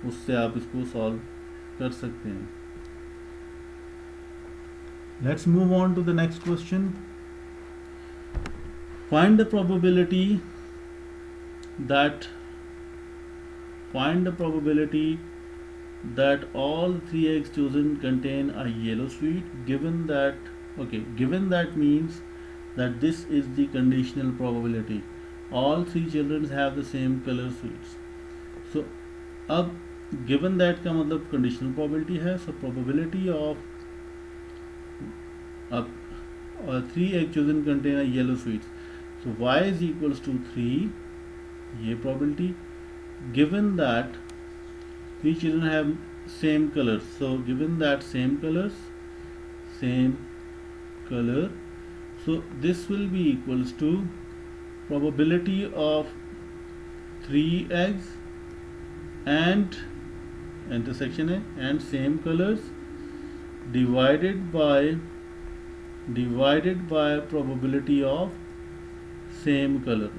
उससे आप इसको सॉल्व कर सकते हैं। Let's move on to the next question। Find the probability that all 3 eggs chosen contain a yellow sweet, given that means that this is the conditional probability, all 3 children have the same color sweets। so अब given that का मतलब conditional probability है, so probability of 3 egg chosen contain a yellow sweets, so y is equals to 3, ये probability, given that 3 children have same colors, so given that same color, so this will be equals to probability of 3 eggs and intersection है and same colors divided by probability of same color,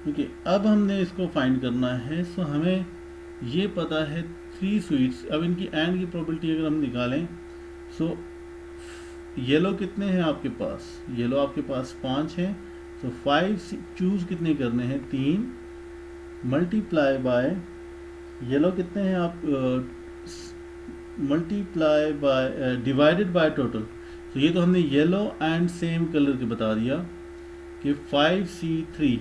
okay. अब हमने इसको find करना है, सो हमें ये पता है 3 स्वीट्स, अब इनकी एंड की प्रोबेबिलिटी अगर हम निकालें, सो येलो कितने हैं आपके पास, येलो आपके पास 5 हैं, सो 5 चूज़ कितने करने हैं, 3 मल्टीप्लाई बाय येलो कितने हैं आप, multiply by divided by total. तो ये तो हमने येलो एंड सेम कलर के बता दिया कि 5C3,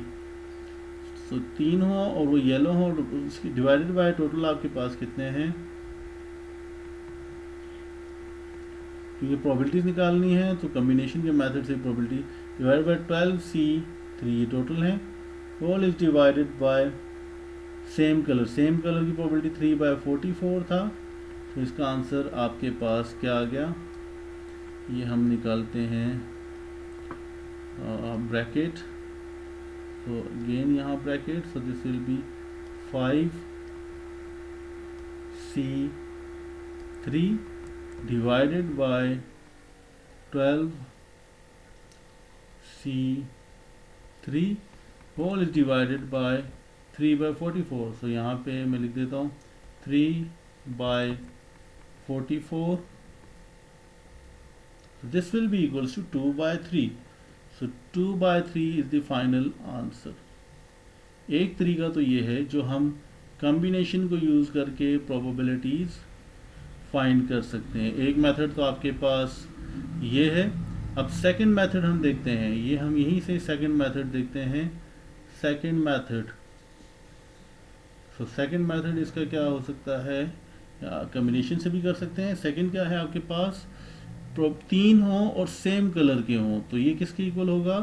तो 3 हो और वो येलो हो और उसकी डिवाइडेड बाय टोटल आपके पास कितने हैं, क्योंकि प्रोबेबिलिटीज निकालनी है तो कम्बिनेशन के मेथड से प्रोबेबिलिटी डिवाइडेड बाय 12C3 ये टोटल है, all is divided by same colour, same colour की प्रोबेबिलिटी 3/44 था। तो इसका आंसर आपके पास क्या आ गया, ये हम निकालते हैं ब्रैकेट, तो अगेन यहाँ bracket, so this will be 5C3 divided by 12C3 whole is divided by 3/44। So यहाँ पे मैं लिख देता हूँ 3/44, this will be equals to 2/3. So 2/3 is the final answer. एक तरीका तो ये है जो हम कॉम्बिनेशन को यूज़ करके प्रोबेबिलिटीज़ फाइंड कर सकते हैं। एक मेथड तो आपके पास ये है। अब सेकंड मेथड हम देखते हैं, ये हम यहीं से सेकंड मेथड देखते हैं। Second method, so second method इसका क्या हो सकता है, कॉम्बिनेशन से भी कर सकते हैं। सेकंड क्या है आपके पास, 3 हो और सेम कलर के हों, तो ये किसके इक्वल होगा,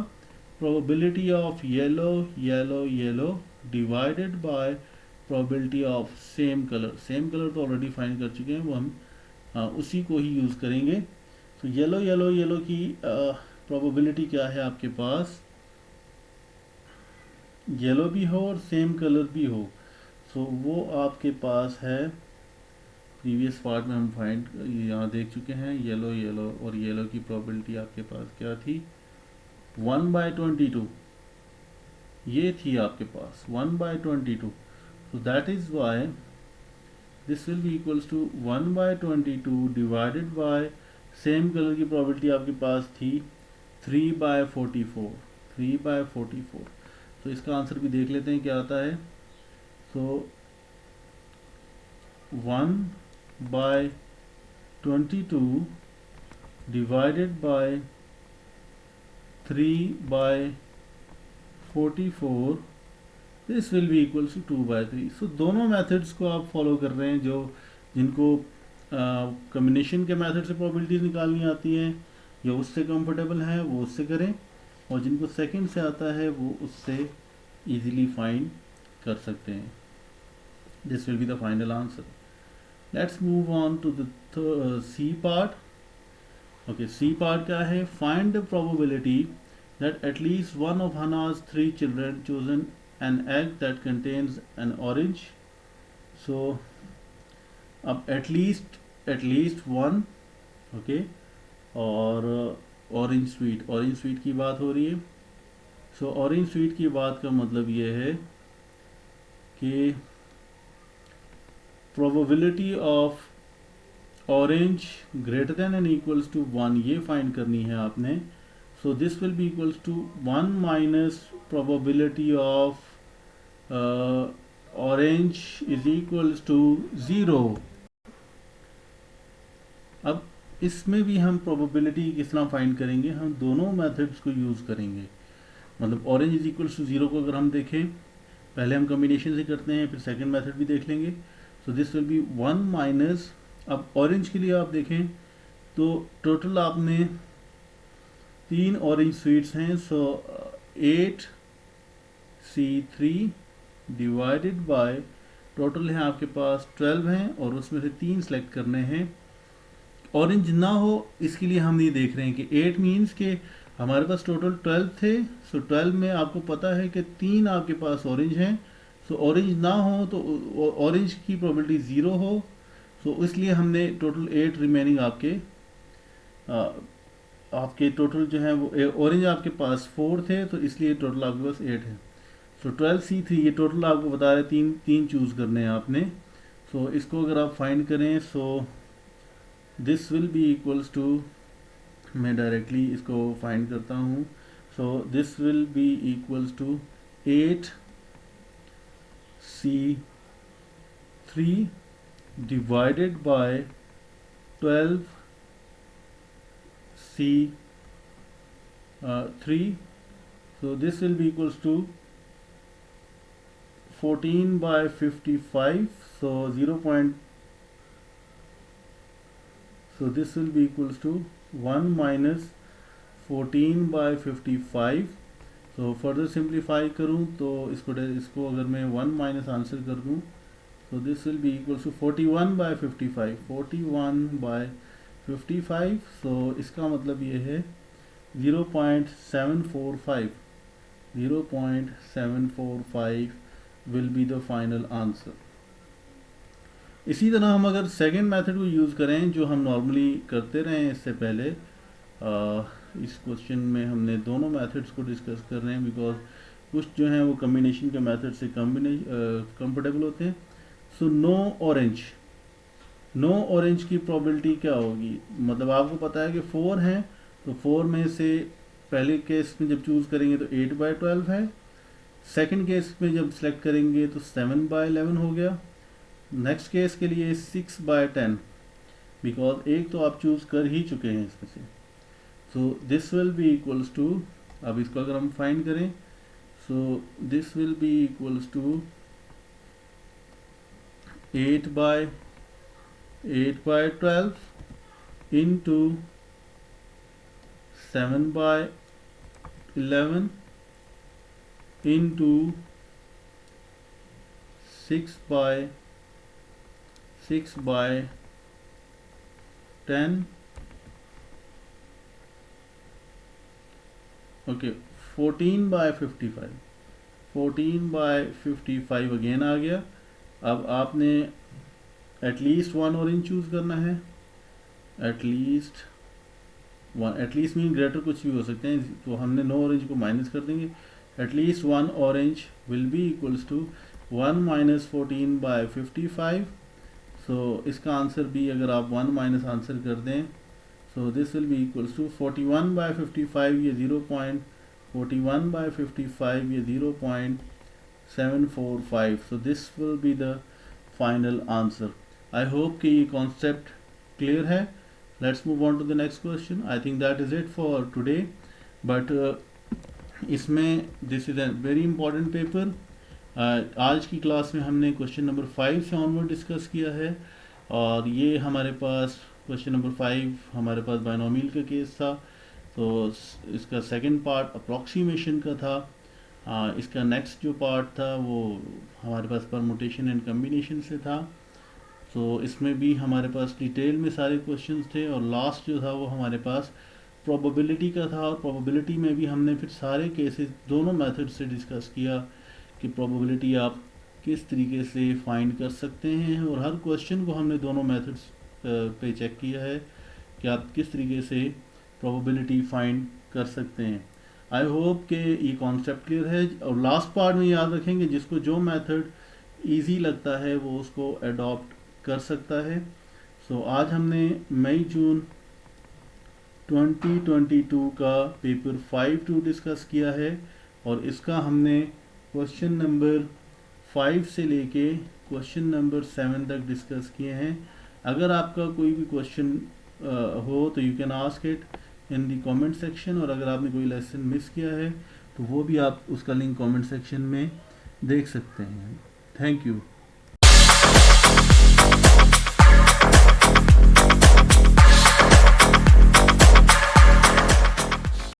probability of yellow yellow yellow divided by probability of same colour. Same colour तो ऑलरेडी फाइंड कर चुके हैं, वो हम उसी को ही यूज़ करेंगे। तो येलो येलो येलो की प्रोबेबिलिटी क्या है आपके पास, येलो भी हो और सेम कलर भी हो, सो वो आपके पास है, प्रीवियस पार्ट में हम फाइंड यहाँ देख चुके हैं, येलो येलो और येलो की प्रोबेबिलिटी आपके पास क्या थी, 1/22 ये थी आपके पास 1/22। So that is why this will be equals to 1/22 divided by same colour की प्रोबेबिलिटी आपके पास थी 3/44, 3/44। तो इसका आंसर भी देख लेते हैं क्या आता है। सो 1/22 divided by 3/44, this will be equals to 2/3। सो दोनों मेथड्स को आप फॉलो कर रहे हैं, जो जिनको कम्बिनेशन के मेथड से प्रोबेबिलिटीज निकालनी आती हैं या उससे कंफर्टेबल हैं वो उससे करें, और जिनको सेकंड से आता है वो उससे इजीली फाइंड कर सकते हैं। This will be the final answer. Let's move on to the C part. Okay, C part क्या है, find the probability that at least one of Hannah's 3 children chosen an egg that contains an orange. So अब at least one, okay, और orange sweet की बात हो रही है। सो orange sweet की बात का मतलब ये है कि probability of orange greater than and equals to 1 ये फाइंड करनी है आपने। So this will be equals to 1 minus probability of orange is equals to 0। अब इसमें भी हम probability किस तरह फाइंड करेंगे, हम दोनों मेथड्स को यूज़ करेंगे। मतलब ऑरेंज इज इक्वल्स टू 0 को अगर हम देखें, पहले हम कम्बिनेशन से करते हैं फिर सेकंड मेथड भी देख लेंगे। सो दिस विल बी 1 माइनस, अब ऑरेंज के लिए आप देखें तो टोटल आपने 3 ऑरेंज स्वीट्स हैं, सो 8C3 डिवाइडेड बाय टोटल है आपके पास 12 हैं और उसमें से 3 सेलेक्ट करने हैं। ऑरेंज ना हो इसके लिए हम नहीं देख रहे हैं कि 8 मीन्स के हमारे पास टोटल 12 थे, सो 12 में आपको पता है कि 3 आपके पास ऑरेंज हैं। सो ऑरेंज ना हो तो ऑरेंज की प्रोबेबिलिटी 0 हो, सो इसलिए हमने टोटल 8 रिमेनिंग आपके टोटल जो है वो ऑरेंज आपके पास 4 थे, तो इसलिए टोटल आपके पास 8 है। सो 12C3 ये टोटल आपको बता रहे तीन चूज़ करने हैं आपने। सो इसको अगर आप फाइंड करें, so this will be equals to, मैं डायरेक्टली इसको फाइंड करता हूँ। So this will be equals to 8C3 3 divided by 12 C 3, so this will be equals to 14 by 55, so so this will be equals to 1 minus 14 by 55. तो further simplify करूँ तो इसको अगर मैं 1 माइनस आंसर कर दूँ तो this will be equals to 41 by 55, 41 by 55, so इसका मतलब ये है 0.745, 0.745 will be the final answer. इसी तरह हम अगर सेकेंड मेथड को यूज़ करें जो हम नॉर्मली करते रहे हैं इससे पहले, इस क्वेश्चन में हमने दोनों मेथड्स को डिस्कस कर रहे हैं बिकॉज कुछ जो हैं वो कम्बिनेशन के मेथड से कंफर्टेबल होते हैं। सो नो ऑरेंज की प्रोबेबिलिटी क्या होगी, मतलब आपको पता है कि 4 हैं तो 4 में से पहले केस में जब चूज़ करेंगे तो 8 बाय 12 है, सेकंड केस में जब सेलेक्ट करेंगे तो 7 बाय 11 हो गया, नेक्स्ट केस के लिए 6 बाय 10 बिकॉज एक तो आप चूज़ कर ही चुके हैं इसमें से। So this will be equals to, अब इसको अगर हम फाइंड करें so this will be equals to 8 by 12 into 7 by 11 into 6 by 10, okay 14 by 55, 14 by 55 again आ गया। अब आपने एटलीस्ट 1 ऑरेंज चूज़ करना है, एटलीस्ट मीन ग्रेटर कुछ भी हो सकते हैं, तो हमने नो ऑरेंज को माइनस कर देंगे, at least 1 orange will be equals to 1 minus 14 by 55। So इसका आंसर भी अगर आप 1 माइनस आंसर कर दें so this will be equals to 41 by 55, ये 0.41 बाय 55, ये 0.745, so this will be the final answer. I hope कि ये कॉन्सेप्ट क्लियर है। Let's move on to the next question. I think that is it for today, but इसमें this is a very important paper. आज की class में हमने question number 5 से onward discuss किया है, और ये हमारे पास क्वेश्चन नंबर 5 हमारे पास बायनोमियल का केस था, तो इसका सेकंड पार्ट अप्रॉक्सीमेशन का था। इसका नेक्स्ट जो पार्ट था वो हमारे पास परमुटेशन एंड कम्बिनेशन से था, तो इसमें भी हमारे पास डिटेल में सारे क्वेश्चंस थे, और लास्ट जो था वो हमारे पास प्रोबेबिलिटी का था, और प्रोबेबिलिटी में भी हमने फिर सारे केसेस दोनों मेथड से डिस्कस किया कि प्रोबेबिलिटी आप किस तरीके से फाइंड कर सकते हैं, और हर क्वेश्चन को हमने दोनों मेथड्स पे चेक किया है कि आप किस तरीके से प्रोबेबिलिटी फाइंड कर सकते हैं। आई होप कि ये कॉन्सेप्ट क्लियर है, और लास्ट पार्ट में याद रखेंगे जिसको जो मेथड इजी लगता है वो उसको अडॉप्ट कर सकता है। सो आज हमने मई जून 2022 का पेपर 5 डिस्कस किया है, और इसका हमने क्वेश्चन नंबर 5 से लेके क्वेश्चन नंबर 7 तक डिस्कस किए हैं। अगर आपका कोई भी क्वेश्चन हो तो you can ask it in the comment section, और अगर आपने कोई लेसन मिस किया है तो वो भी आप उसका लिंक कमेंट सेक्शन में देख सकते हैं। Thank you.